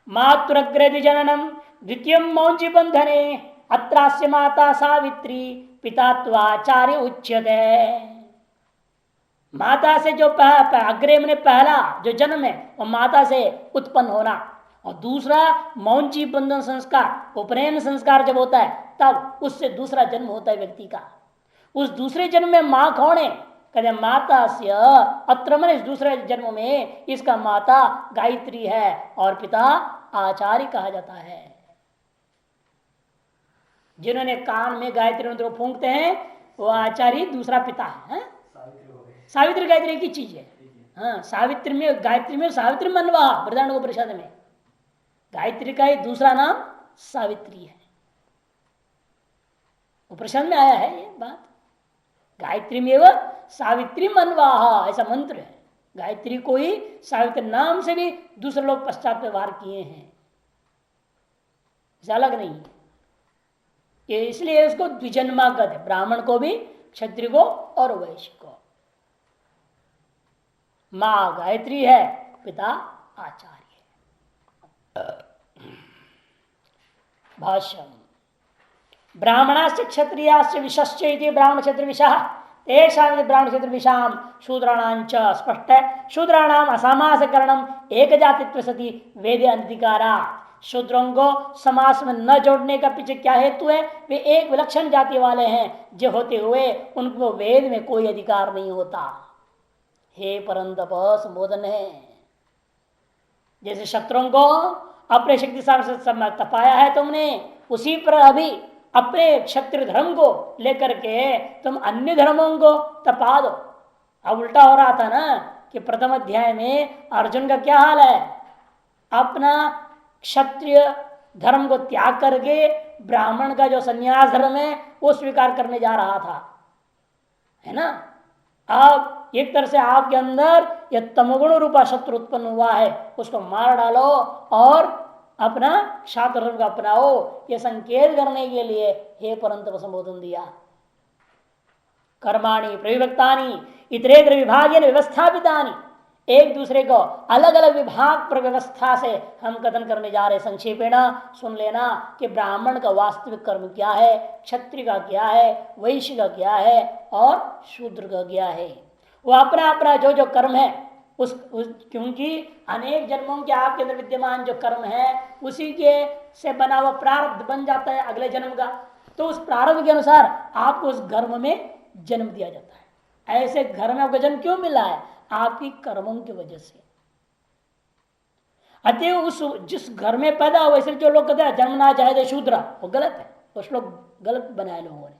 मातृग्रति जननम द्वितीय मौंची बंधने अत्रास्य माता सावित्री पिता त्वाचार्य उच्यते। माता से जो अग्रे में पहला जो जन्म है वो माता से उत्पन्न होना, और दूसरा मौंची बंधन संस्कार, उपनयन संस्कार जब होता है तब उससे दूसरा जन्म होता है व्यक्ति का। उस दूसरे जन्म में माँ कौन है, कहते माता से अत्र मन, इस दूसरे जन्म में इसका माता गायत्री है और पिता आचार्य कहा जाता है। जिन्होंने कान में गायत्री मंत्र फूंकते हैं वो आचार्य दूसरा पिता है। सावित्री गायत्री की चीज है। हाँ, सावित्री में, गायत्री में सावित्री मनवा बृहदारण्यकोपनिषद में गायत्री का ही दूसरा नाम सावित्री है। उपनिषद में आया है ये बात। गायत्री में वह सावित्री मनवाहा ऐसा मंत्र है। गायत्री को ही सावित्री नाम से भी दूसरे लोग पश्चात व्यवहार किए हैं, अलग नहीं है ये। इसलिए उसको द्विजन्मा कहते, ब्राह्मण को भी, क्षत्रिय को और वैश्य को। मां गायत्री है, पिता आचार्य है। भाष्यम ब्राह्मणास्य क्षत्रियास्य विशश्च इति ब्राह्मण क्षत्रि विषः तेषां ब्राह्मण क्षत्रि विषाम शूद्राणांच स्पष्ट है। शूद्राणाम असामासकरणम एक जातित्व सती वेदे अनधिकारा। शूद्रों को समास में न जोड़ने का पीछे क्या हेतु है? वे एक विलक्षण जाति वाले हैं, जो होते हुए उनको वेद में कोई अधिकार नहीं होता। हे परंतप संबोधन है। जैसे शत्रुओं को अपने शक्ति से तपाया है तुमने, उसी पर अभी अपने क्षत्रिय धर्म को लेकर के तुम अन्य धर्मों को तपा दो। अब उल्टा हो रहा था ना कि प्रथम अध्याय में अर्जुन का क्या हाल है? अपना क्षत्रिय धर्म को त्याग करके ब्राह्मण का जो संन्यास धर्म है वो स्वीकार करने जा रहा था, है ना। अब एक तरह से आपके अंदर यह तमोगुण रूपा शत्रु उत्पन्न हुआ है, उसको मार डालो और अपना शास्त्र धर्म का अपनाओ, यह संकेत करने के लिए हे परंतप संबोधन दिया। कर्माणि प्रविभक्तानि इतरेतर विभागेन व्यवस्थापितानि, एक दूसरे को अलग अलग विभाग पर व्यवस्था से हम कथन करने जा रहे। संक्षेपेण सुन लेना कि ब्राह्मण का वास्तविक कर्म क्या है, क्षत्रिय का क्या है, वैश्य का क्या है और शूद्र का क्या है। वो अपना अपना जो जो कर्म है उस क्योंकि अनेक जन्मों के आपके अंदर विद्यमान जो कर्म है उसी के से बना हुआ प्रारब्ध बन जाता है अगले जन्म का। तो उस प्रारब्ध के अनुसार आपको उस कर्म में जन्म दिया जाता है। ऐसे घर में आपको जन्म क्यों मिला है? आपकी कर्मों की वजह से। अतः उस जिस घर में पैदा हुआ, इसलिए जो लोग कहते हैं जन्म ना जाए शूद्र, वो गलत है। वो श्लोक गलत बनाया लोगों ने।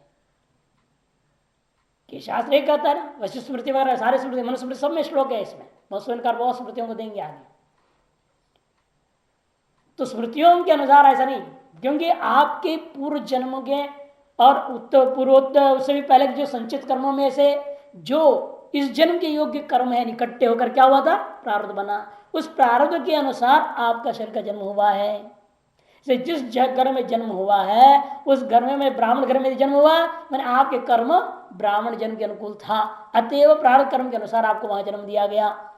कि शास्त्र एक कहता है ना, वशिष्ठ स्मृति वगैरह सारे स्मृति मनुस्मृति सब में श्लोक है। इसमें मत्स्यकार बहुत स्मृतियों को देंगे आगे। तो स्मृतियों के अनुसार ऐसा नहीं, क्योंकि आपके पूर्व जन्म के और उत्तर पूर्वोत्तर उससे भी पहले जो संचित कर्मों में से जो इस जन्म के योग्य कर्म है इकट्ठे होकर क्या हुआ था? प्रारब्ध बना। उस प्रारब्ध के अनुसार आपका शरीर का जन्म हुआ है। जिस घर में जन्म हुआ है उस घर में ब्राह्मण घर में जन्म हुआ, मैंने आपके कर्म ब्राह्मण जन्म के अनुकूल था, अतएव प्रारब्ध कर्म के अनुसार आपको वहां जन्म दिया गया।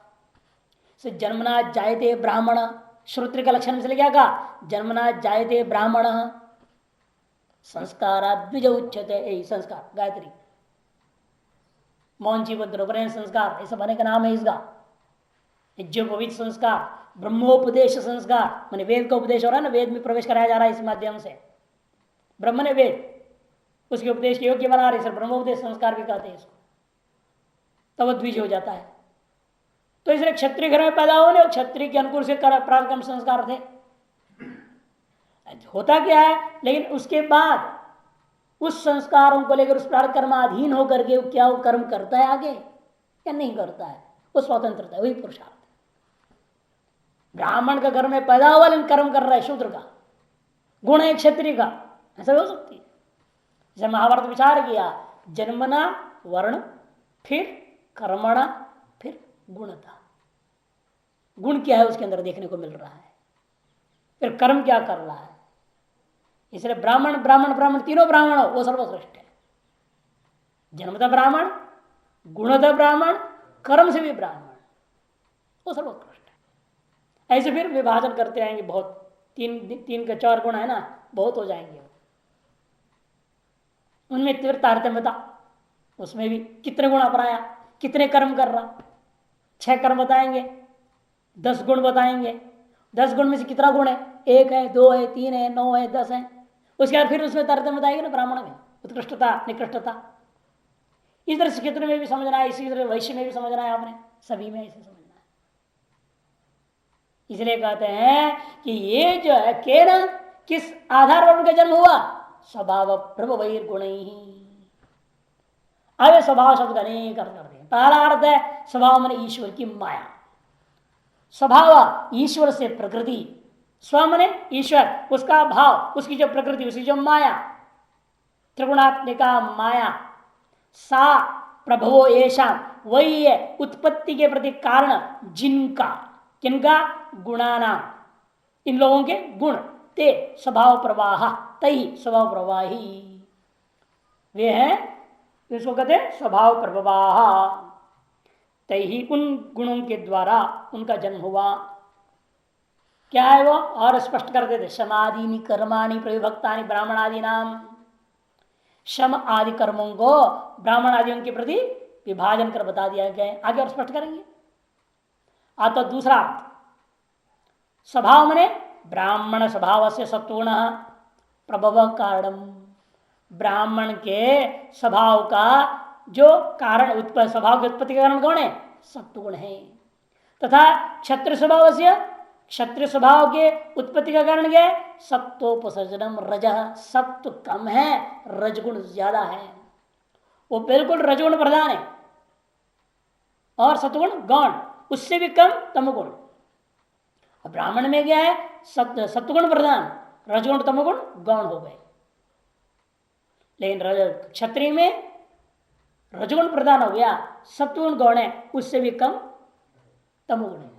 जन्मना जायते ब्राह्मण, श्रोत्र का लक्षण इसलिए क्या कहा? जन्मना जायते ब्राह्मण संस्कार द्विज उच्चते। संस्कार गायत्री मौन जीवन संस्कार ऐसा बने का नाम है इसका। यज्ञोपवीत संस्कार, ब्रह्मोपदेश संस्कार, मैंने वेद का उपदेश हो रहा है ना, वेद में प्रवेश कराया जा रहा है इस माध्यम से। ब्रह्म ने वेद उसके उपदेश के योग्य बना रहे, सर ब्रह्मोपदेश संस्कार भी कहते हैं इसको। तब वो द्विज हो जाता है। तो इसलिए क्षत्रिय घर में पैदा होने और क्षत्रिय के अनुकूल से प्रारंभ संस्कार थे। होता क्या है, लेकिन उसके बाद उस संस्कारों को लेकर उस प्रारंभ कर्माधीन होकर के क्या वो कर्म करता है आगे या नहीं करता है, वो स्वतंत्रता है, वही पुरुषार्थ। ब्राह्मण का घर में पैदा हुआ लेकिन कर्म कर रहा है शूद्र का, गुण है क्षत्रिय का, ऐसा हो सकती है। जैसे महाभारत विचार किया, जन्मना वर्ण, फिर कर्मणा, फिर गुणता। गुण क्या है उसके अंदर देखने को मिल रहा है, फिर कर्म क्या कर रहा है। इसलिए ब्राह्मण ब्राह्मण ब्राह्मण तीनों ब्राह्मण हो वो सर्वश्रेष्ठ है। जन्मतः ब्राह्मण, गुणतः ब्राह्मण, कर्म से भी ब्राह्मण, वो सर्वोत्कृष्ट है। ऐसे फिर विभाजन करते आएंगे बहुत, तीन का 4 गुण है ना, बहुत हो जाएंगे। उनमें तीव्र तारतम्यता, उसमें भी कितने गुण अपनाया, कितने कर्म कर रहा, 6 कर्म बताएंगे, 10 गुण बताएंगे। 10 गुण में से कितना गुण है, 1 है, 2 है, 3 है, 9 है, 10 है। उसके बाद फिर उसमें तारतम्य बताएंगे ना, ब्राह्मण में उत्कृष्टता निकृष्टता। इस तरह से क्षेत्र में भी समझना है, इसी तरह वैश्य में भी समझना है, आपने सभी में ऐसे समझना है। इसलिए कहते हैं कि ये जो है केवल किस आधार पर उनका जन्म हुआ, स्वभाव प्रभुर गुण ही। अब स्वभाव शब्द अनेक अर्थ करते हैं। पहला अर्थ है स्वभाव माने ईश्वर की माया। स्वभाव ईश्वर से प्रकृति, स्व माने ईश्वर, उसका भाव, उसकी जो प्रकृति, उसकी जो माया, त्रिगुणात्मिका माया सा प्रभवो ऐशा, वही है उत्पत्ति के प्रति कारण जिनका, किनका, गुणाना, इन लोगों के गुण, ते स्वभाव प्रवाह, तई स्वभाव प्रवाही, वे हैं, इसको कहते हैं स्वभाव प्रवाह। तई उन गुणों के द्वारा उनका जन्म हुआ। क्या है वो, और स्पष्ट कर देते, समाधि कर्माणि प्रविभक्तानि ब्राह्मण आदि नाम, शम आदि कर्मों को ब्राह्मण आदियों के प्रति विभाजन कर बता दिया गया। आगे और स्पष्ट करेंगे। तो दूसरा स्वभाव मने ब्राह्मण स्वभाव से सत्वगुण प्रभव कारणम, ब्राह्मण के स्वभाव का जो कारण, स्वभाव की उत्पत्ति का कारण कौन है, सत्वगुण है। तथा क्षत्रिय स्वभाव से, क्षत्रिय स्वभाव के उत्पत्ति का कारण क्या है, सत्वोपसर्जनम रज, सत्व कम है, रजगुण ज्यादा है, वो बिल्कुल रजगुण प्रधान है, और सत्वगुण गौण, उससे भी कम तमगुण। ब्राह्मण में क्या है, सत्वगुण प्रधान, रजगुण तमगुण गौण हो गए। लेकिन क्षत्रिय में रजगुण प्रधान हो गया, सत्वगुण गौण है, उससे भी कम तमोगुण है।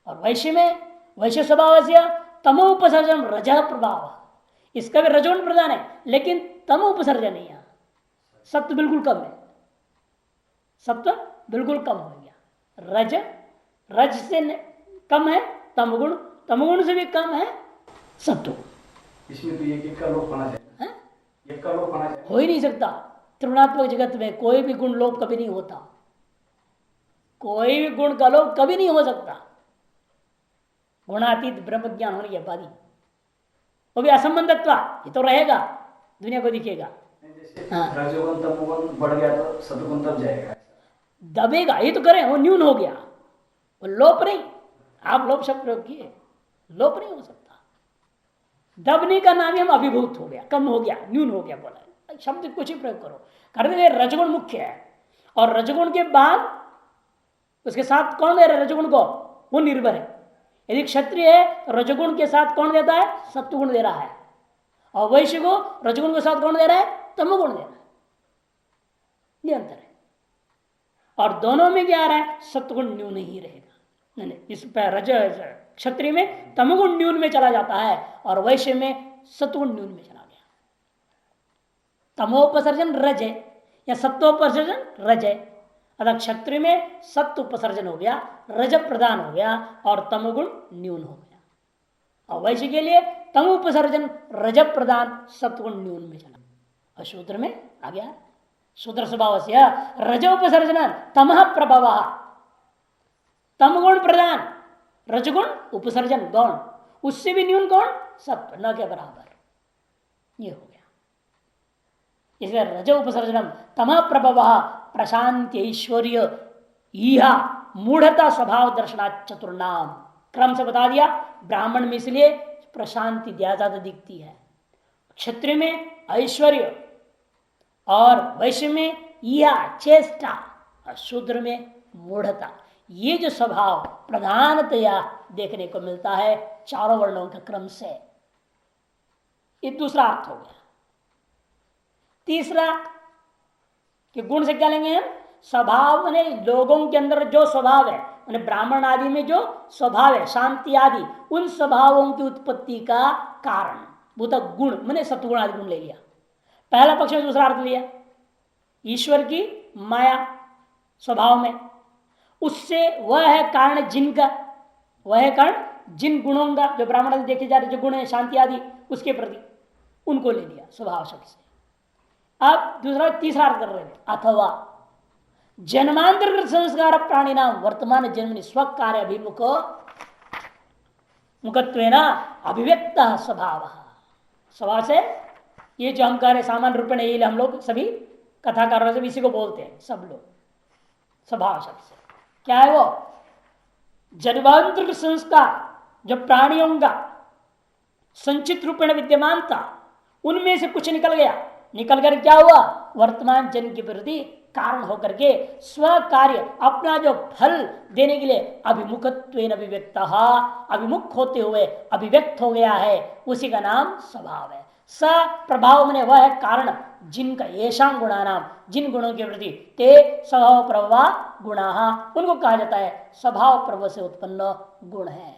और वैश्य में, वैश्य स्वभाव से तमोपसर्जन रज प्रभाव, इसका भी रजगुण प्रधान है, लेकिन तमोपसर्जन नहीं है, सत्व बिल्कुल कम है, सत्व बिल्कुल कम हो गया। रज, रज से कम है तमगुण, तमगुण से भी कम है सत्व। इसमें तो एक का लोप होना चाहिए, एक का लोप होना चाहिए, हो ही नहीं सकता। त्रिगुणात्मक जगत में कोई भी गुण लोप कभी नहीं होता, कोई भी गुण का लोप कभी नहीं हो सकता। गुणातीत ब्रह्म ज्ञान होने के बाद ही, वो भी असंबंधत्व, ये तो रहेगा, दुनिया को दिखेगा। रजोगुण तमोगुण बढ़ गया तो सत्वगुण दब जाएगा, दबेगा, ये तो करें, वो न्यून हो गया, वो लोप नहीं। आप लोप शब्द प्रयोग किए, लोप नहीं हो सकता। दबने का नाम ही हम अभिभूत हो गया, कम हो गया, न्यून हो गया, बोला शब्द कुछ ही प्रयोग करो, कर देंगे। रजगुण मुख्य है, और रजगुण के बाद उसके साथ कौन दे रहा है रजगुण को, वो निर्भर है। यदि क्षत्रिय है तो रजगुण के साथ कौन देता है, सत्वगुण दे रहा है, और वैश्य को रजगुण के साथ कौन दे रहा है, तमोगुण दे रहा है, ये अंतर है। और दोनों में क्या आ रहा है, सत्वगुण न्यून ही रहेगा। नहीं, इस पर रज क्षत्रिय में तमोगुण न्यून में चला जाता है, और वैश्य में सत्वगुण न्यून में चला गया। तमोपसर्जन रज है या सत्वोपसर्जन रज है, अतः क्षत्रिय में सत्व उपसर्जन हो गया, रज प्रदान हो गया, और तमोगुण न्यून हो गया। और वैश्य के लिए तमोपसर्जन रज प्रदान, सत्वगुण न्यून में चला। और शूद्र में आ गया, शूद्र स्वभाव से रजोपसर्जन तमः प्रभव, तमगुण प्रदान, रजगुण उपसर्जन गौण, उससे भी न्यून कौन, सत्व, न के बराबर, ये हो गया। इसलिए रजो उपसर्जनम तमः प्रभव प्रशांति ऐश्वर्य यह मूढ़ता स्वभाव दर्शनात् चतुर्नाम, क्रम से बता दिया। ब्राह्मण में इसलिए प्रशांति ज्यादा दिखती है, क्षत्रिय में ऐश्वर्य, और वैश्य में यह चेष्टा, और शूद्र में मूढ़ता। ये जो स्वभाव प्रधानतया देखने को मिलता है चारों वर्णों के क्रम से, ये दूसरा अर्थ हो गया। तीसरा कि गुण से क्या लेंगे हम, स्वभाव माने लोगों के अंदर जो स्वभाव है, माने ब्राह्मण आदि में जो स्वभाव है, शांति आदि, उन स्वभावों की उत्पत्ति का कारण भूत गुण माने सत्वगुण आदि गुण ले लिया। पहला पक्ष में दूसरा अर्थ लिया, ईश्वर की माया स्वभाव में, उससे वह है कारण जिनका, वह है कारण जिन गुणों का, जो ब्राह्मण आदि देखे जा रहे जो गुण है शांति आदि, उसके प्रति उनको ले लिया स्वभाव शब्द से। अब दूसरा तीसरा अर्थ कर रहे हैं, अथवा जन्मांतर्गत संस्कार प्राणी नाम वर्तमान जन्म स्व कार्य अभिमुख मुखत्वेन अभिव्यक्त स्वभाव, स्वभाव से ये जो हम कार्य सामान्य रूप में हम लोग सभी कथाकारों से इसी को बोलते हैं सब लोग, स्वभाव शब्द से क्या है वो, जन्मांतर्गत संस्कार जो प्राणियों का संचित रूप में विद्यमान था, उनमें से कुछ निकल गया, निकल कर क्या हुआ, वर्तमान जन्म के प्रति कारण होकर के स्व कार्य अपना जो फल देने के लिए अभिमुखत्वेन अभिव्यक्त, अभिमुख होते हुए अभिव्यक्त हो गया है, उसी का नाम स्वभाव है। स प्रभाव में वह है कारण जिनका येषां गुणानाम, जिन गुणों के प्रति ते स्वभाव प्रभाव गुणा, उनको कहा जाता है स्वभाव प्रभाव से उत्पन्न गुण है।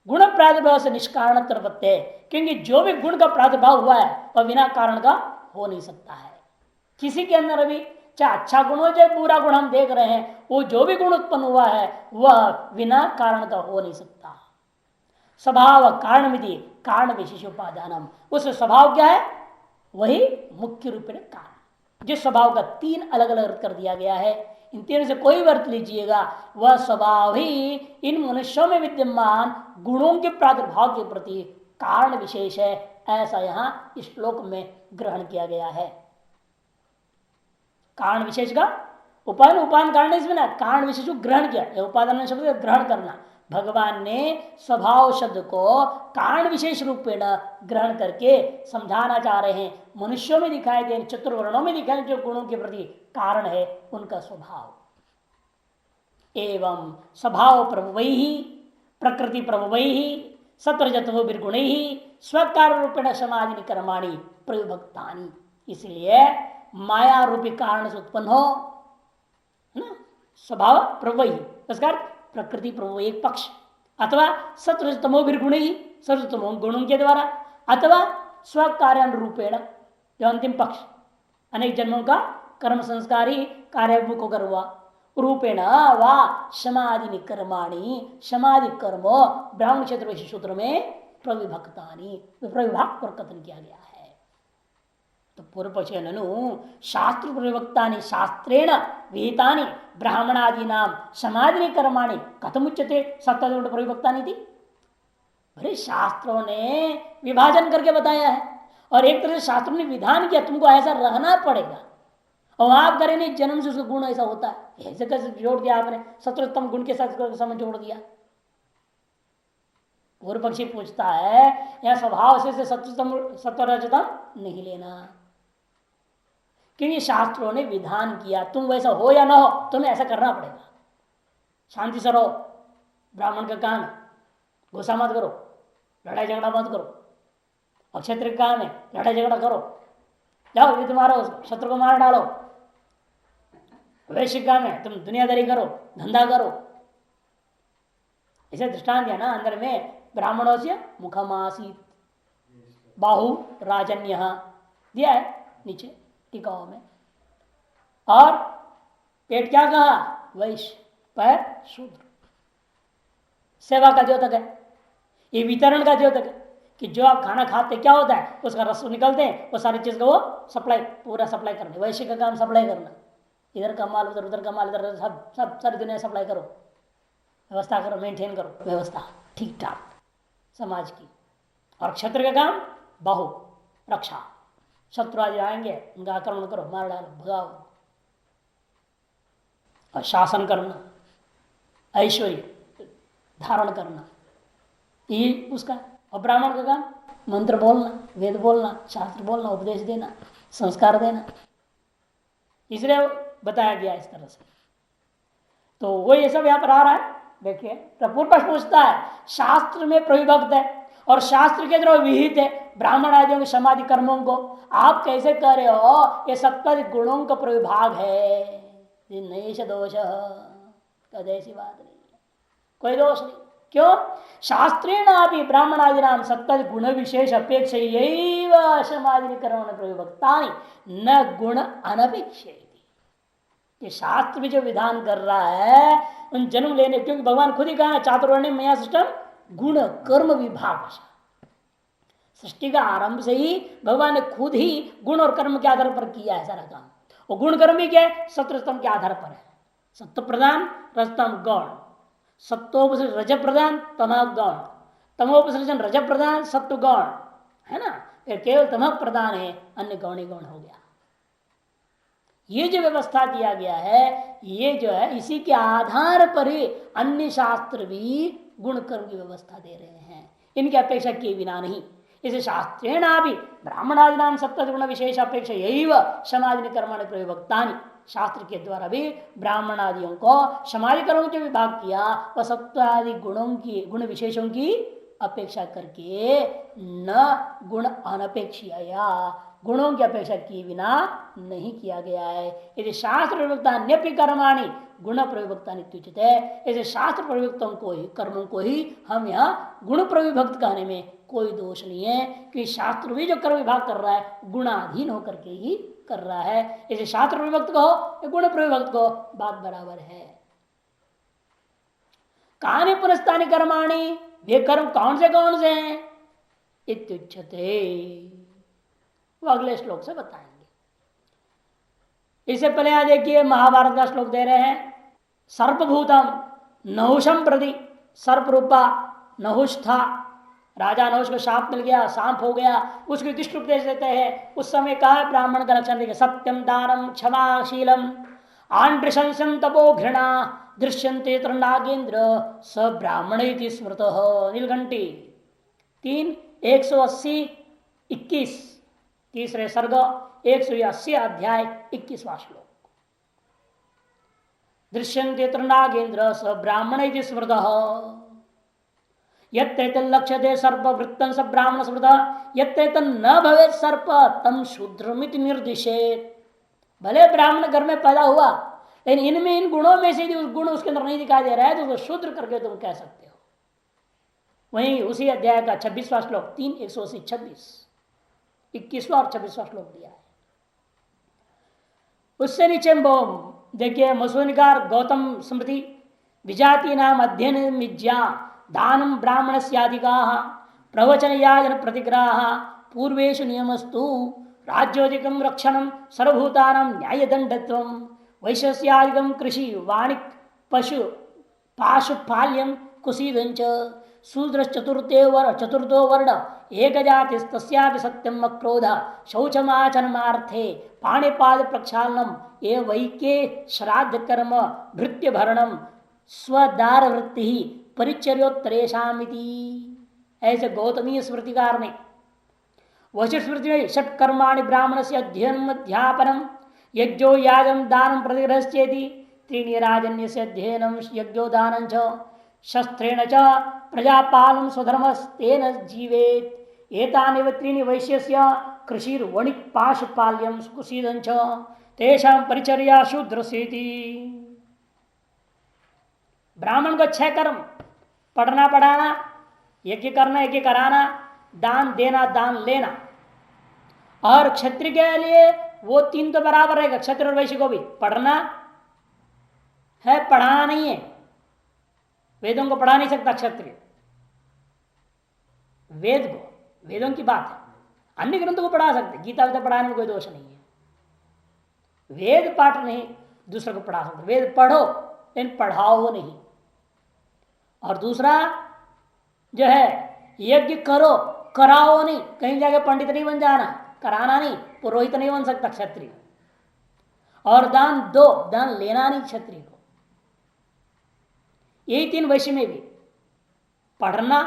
गुण प्रादुर्भाव से निष्कारण प्रत्यय, क्योंकि जो भी गुण का प्रादुर्भाव हुआ है वह बिना कारण का हो नहीं सकता है। किसी के अंदर अभी चाहे अच्छा गुण हो चाहे बुरा गुण हम देख रहे हैं, वो जो भी गुण उत्पन्न हुआ है वह बिना कारण का हो नहीं सकता। स्वभाव कारण विधि कारण विशेष उपादानम, उस स्वभाव क्या है वही मुख्य रूप में कारण। जिस स्वभाव का तीन अलग अलग अर्थ कर दिया गया है, इन तीनों से कोई भी अर्थ लीजिएगा, वह स्वभाव ही इन मनुष्यों में विद्यमान गुणों के प्रादुर्भाव के प्रति कारण विशेष है, ऐसा यहां इस श्लोक में ग्रहण किया गया है। कारण विशेष का उपादान, उपादान कारण इसमें ना कारण विशेष को ग्रहण किया, उपादान शब्द ग्रहण करना। भगवान ने स्वभाव शब्द को कारण विशेष रूप में ग्रहण करके समझाना चाह रहे हैं। मनुष्यों में दिखाई दे, चतुर्वर्णों में दिखाई जो गुणों के प्रति कारण है उनका स्वभाव। एवं स्वभाव प्रभुवै ही प्रकृति प्रभुवै ही सत्रजतो बिर्गुण ही स्वकार रूपेण समाधि कर्माणि प्रयुक्तानि, इसलिए माया रूपी कारण से उत्पन्न हो ना स्वभाव प्रभुवै ही, उसका प्रकृति प्रभु एक पक्ष, अथवा सत्रजतमो बिर्गुण ही सत्रजतमो गुणों के द्वारा, अथवा स्व कार्यानुरूपेण जो अंतिम पक्ष अनेक जन्मों का कर्म संस्कार ही कार्योन्मुख होकर हुआ, रूपेण वा समाधि कर्माणि, समाधि कर्मो ब्राह्मण क्षेत्र सूत्र में प्रविभक्तानि, प्रविभाग पर कथन किया गया है। तो पूर्व पक्ष ननु शास्त्र प्रविभक्तानि शास्त्रेण विहितानि ब्राह्मणादि नाम समाधि कर्माणि कथमुच्यते सत्तादुण प्रविभक्तानि थी। अरे शास्त्रों ने विभाजन करके बताया है, और एक तरह से शास्त्रों ने विधान किया तुमको ऐसा रहना पड़ेगा, और आप करें नहीं जन्म से उसका गुण ऐसा होता है, ऐसे कैसे जोड़ दिया आपने, सत्रोत्तम गुण के साथ समय जोड़ दिया। पूर्व पक्षी पूछता है यह स्वभाव से सत्वरजतम नहीं लेना, क्योंकि शास्त्रों ने विधान किया, तुम वैसा हो या ना हो तुम्हें ऐसा करना पड़ेगा। शांति से रहो, ब्राह्मण का काम है, गुस्सा मत करो, लड़ाई झगड़ा मत करो, और क्षेत्र का काम है लड़ाई झगड़ा करो, जाओ युद्ध मारो, उसको शत्रु को मार डालो। वैश्विक काम है तुम दुनियादारी करो, धंधा करो। इसे दृष्टांत दिया ना, अंदर में ब्राह्मणों से मुखमासी बाहु राजन्य दिया है नीचे टीकाओं में, और पेट क्या कहा वैश्य, पैर शूद्र। सेवा का द्योतक है, ये वितरण का द्योतक है कि जो आप खाना खाते क्या होता है उसका रस निकलते हैं, वो सारी चीज का वो सप्लाई पूरा सप्लाई करना, वैश्य का काम सप्लाई करना, इधर का माल उधर, उधर का माल इधर, सब सब सारी दुनिया सप्लाई करो, व्यवस्था करो, मेंटेन करो व्यवस्था ठीक ठाक समाज की। और क्षत्र का काम बाहु रक्षा, शत्रु आदि आएंगे उनका आक्रमण करो, मार डालो, भगाओ। और शासन करना, ऐश्वर्य धारण करना, ये उसका। और ब्राह्मण का काम मंत्र बोलना, वेद बोलना, शास्त्र बोलना, उपदेश देना, संस्कार देना, इसलिए बताया गया इस तरह से। तो वो ये सब यहाँ पर आ रहा है। देखिए तो पूर्व पक्ष पूछता है शास्त्र में प्रविभक्त है और शास्त्र के द्वारा विहित है ब्राह्मण आदियों के समाधि कर्मों को, आप कैसे कह रहे हो ये सत्तर गुणों का प्रविभाग है, ये नैष दोष, ऐसी बात नहीं है, कोई दोष नहीं। क्यों? शास्त्रेण अभी ब्राह्मण आदि नाम सत्तर गुण विशेष अपेक्षा समाधि कर्म प्रविभक्ता न गुण अनपेक्ष। ये शास्त्र भी जो विधान कर रहा है उन जन्म लेने, क्योंकि भगवान खुद ही कहा ना चातुर्वर्ण्य मया सृष्टम गुण कर्म विभाग। सृष्टि का आरंभ से ही भगवान ने खुद ही गुण और कर्म के आधार पर किया है सारा काम। और गुण कर्म भी क्या है? सत्वस्तम के आधार पर है। सत्व प्रधान रजतम गौण, सत्वोपसर्जन रज प्रधान तमह गौण, तमोपसर्जन रज प्रधान सत्व गौण है ना, फिर केवल तमह प्रधान है, अन्य गौणी गौण हो गया। ये जो व्यवस्था दिया गया है ये जो है इसी के आधार पर ही अन्य शास्त्र भी गुण कर्म की व्यवस्था दे रहे हैं, इनकी अपेक्षा किए बिना नहीं। इसे शास्त्रेण भी ब्राह्मणादि नाम सप्तगुण विशेष अपेक्षा यही समाधि कर्माणि प्रविभक्तानि, शास्त्र के द्वारा भी ब्राह्मण आदियों को समाधि कर्मों के विभाग किया वह सत्वादि गुणों की गुण विशेषों की अपेक्षा करके न गुण अनपेक्षया, गुणों की अपेक्षा किए बिना नहीं किया गया है। यदि शास्त्र प्रयुक्ता अन्यपि कर्माणि गुण प्रविभक्ता नित्युचित है, ऐसे शास्त्र प्रयुक्तों को ही, कर्मों को ही हम यहाँ गुण प्रविभक्त कहने में कोई दोष नहीं है कि शास्त्र भी जो कर्म विभाग कर रहा है गुणाधीन होकर के ही कर रहा है। ऐसे शास्त्र प्रविभक्त को या गुण प्रविभक्त को बात बराबर है। कहानी पुनस्तानी कर्माणी, वे कर्म कौन से हैं इत्युच्यते, वो अगले श्लोक से बताएंगे। इससे पहले यहां देखिए महाभारत का श्लोक दे रहे हैं। सर्पभूतम नहुषम प्रति, सर्प रूपा नहुष था, राजा नहुष को शाप मिल गया, सांप हो गया, उसके दृष्टि उपदेश देते हैं। उस समय कहा ब्राह्मण का लक्षण देखिए, सत्यम दानम क्षमाशीलम आंड्रशंसम तपो घृणा दृश्यंते नागेंद्र स ब्राह्मण स्मृत। नीलकंठी 3:180 21, तीसरे सर्ग 180 अध्याय 21वां श्लोक। दृश्यंते नागेंद्र स ब्राह्मण स्मृत यत्र लक्ष्यते सर्प वृत्तं स ब्राह्मण स्मृत यत्र न भवेत् सर्प तम शूद्रमिति निर्दिशेत। भले ब्राह्मण घर में पैदा हुआ, लेकिन इनमें इन गुणों में से यदि गुण उसके अंदर नहीं दिखाई दे रहा है तो उसको शूद्र करके तुम कह सकते हो। वहीं उसी अध्याय का 26वां श्लोक 3:180 26, 21वां और 26वां श्लोक दिया है। उससे नीचे देखिए मसूनिकार गौतम स्मृति विजाति नाम अध्ययन विद्या दानम ब्राह्मण स्यादिका प्रवचन याजन प्रतिग्रह पूर्वेशु नियमस्तु राज्योदिकम रक्षणम सर्वभूतानां न्यायदंडत्वम वैश्यादिकम कृषि वाणिक पशु पाशुपाल्यम कुसीदंच शूद्र चतुर्थो वर्ण एक जाति सत्यम अक्रोध शौचमाचनमार्थे पाणिपाद प्रक्षालनम ए वैके श्राद्ध कर्म भृत्य भरणम स्वदार वृत्ति परिचर्योत्तरेशामिति। ऐसे गौतमीय स्मृतिकार ने वशिष्ठ स्मृति में षट कर्माणि ब्राह्मण से अध्ययनम अध्यापनम यज्ञो यागम दानम प्रतिग्रहश्चेति त्रीणि राजन्य से अध्ययनम यज्ञो दानं च शस्त्रेण च प्रजापालनं स्वधर्मस्तेन जीवेत् एतानि त्रीणि वैश्यस्य कृषिर्वणिक पाशुपाल्यं कुसीदं च तेषां परिचर्या शूद्रस्येति। ब्राह्मण को 6 कर्म, पढ़ना पढ़ाना, यज्ञ करना यज्ञ कराना, दान देना दान लेना, और क्षत्रिय के लिए वो 3 तो बराबर रहेगा, क्षत्रिय और वैश्य को भी पढ़ना है, पढ़ाना नहीं है। वेदों को पढ़ा नहीं सकता क्षत्रिय, वेदों की बात है। अन्य ग्रंथों को पढ़ा सकते, गीता विता पढ़ाने में कोई दोष नहीं है। वेद पाठ नहीं दूसरे को पढ़ा सकते, वेद पढ़ो लेकिन पढ़ाओ नहीं। और दूसरा जो है यज्ञ करो कराओ नहीं, कहीं जाके पंडित नहीं बन जाना, कराना नहीं, पुरोहित नहीं बन सकता क्षत्रिय। और दान दो, दान लेना नहीं क्षत्रिय को। यही 3 वैश्य में भी पढ़ना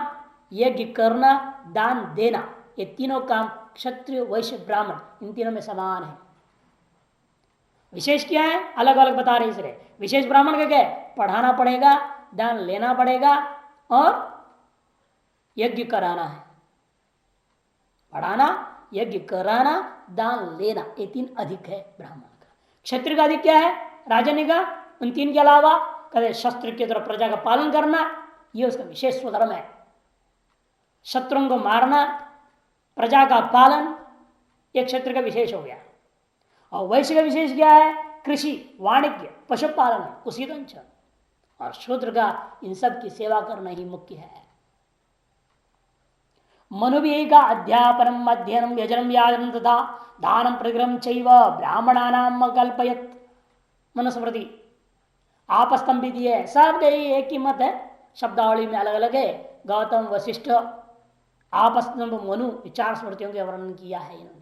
यज्ञ करना दान देना, ये तीनों काम क्षत्रिय वैश्य ब्राह्मण इन तीनों में समान है। विशेष क्या है अलग अलग बता रहे इसलिए। विशेष ब्राह्मण का क्या है, पढ़ाना पड़ेगा, दान लेना पड़ेगा और यज्ञ कराना है। पढ़ाना यज्ञ कराना दान लेना, ये 3 अधिक है ब्राह्मण का। क्षत्रिय का अधिक क्या है, राजन्य का, उन 3 के अलावा कहते शस्त्र के द्वारा प्रजा का पालन करना, ये उसका विशेष स्वधर्म है। शत्रुओं को मारना, प्रजा का पालन, एक क्षेत्र का विशेष हो गया। और वैश्य का विशेष क्या है, कृषि वाणिज्य पशुपालन कुसीदंच, और शूद्र का इन सब की सेवा करना ही मुख्य है। मनुभी का अध्यापनम अध्ययनम यजनम याजनम तथा दानम प्रतिग्रहम चैव ब्राह्मणानाम कल्पयत। मनुस्मृति आपस्तंभ भी दिए, सब गई एक ही मत है, शब्दावली में अलग अलग है। गौतम वशिष्ठ आपस्तंभ मनु 4 स्मृतियों के वर्णन किया है इन्होंने।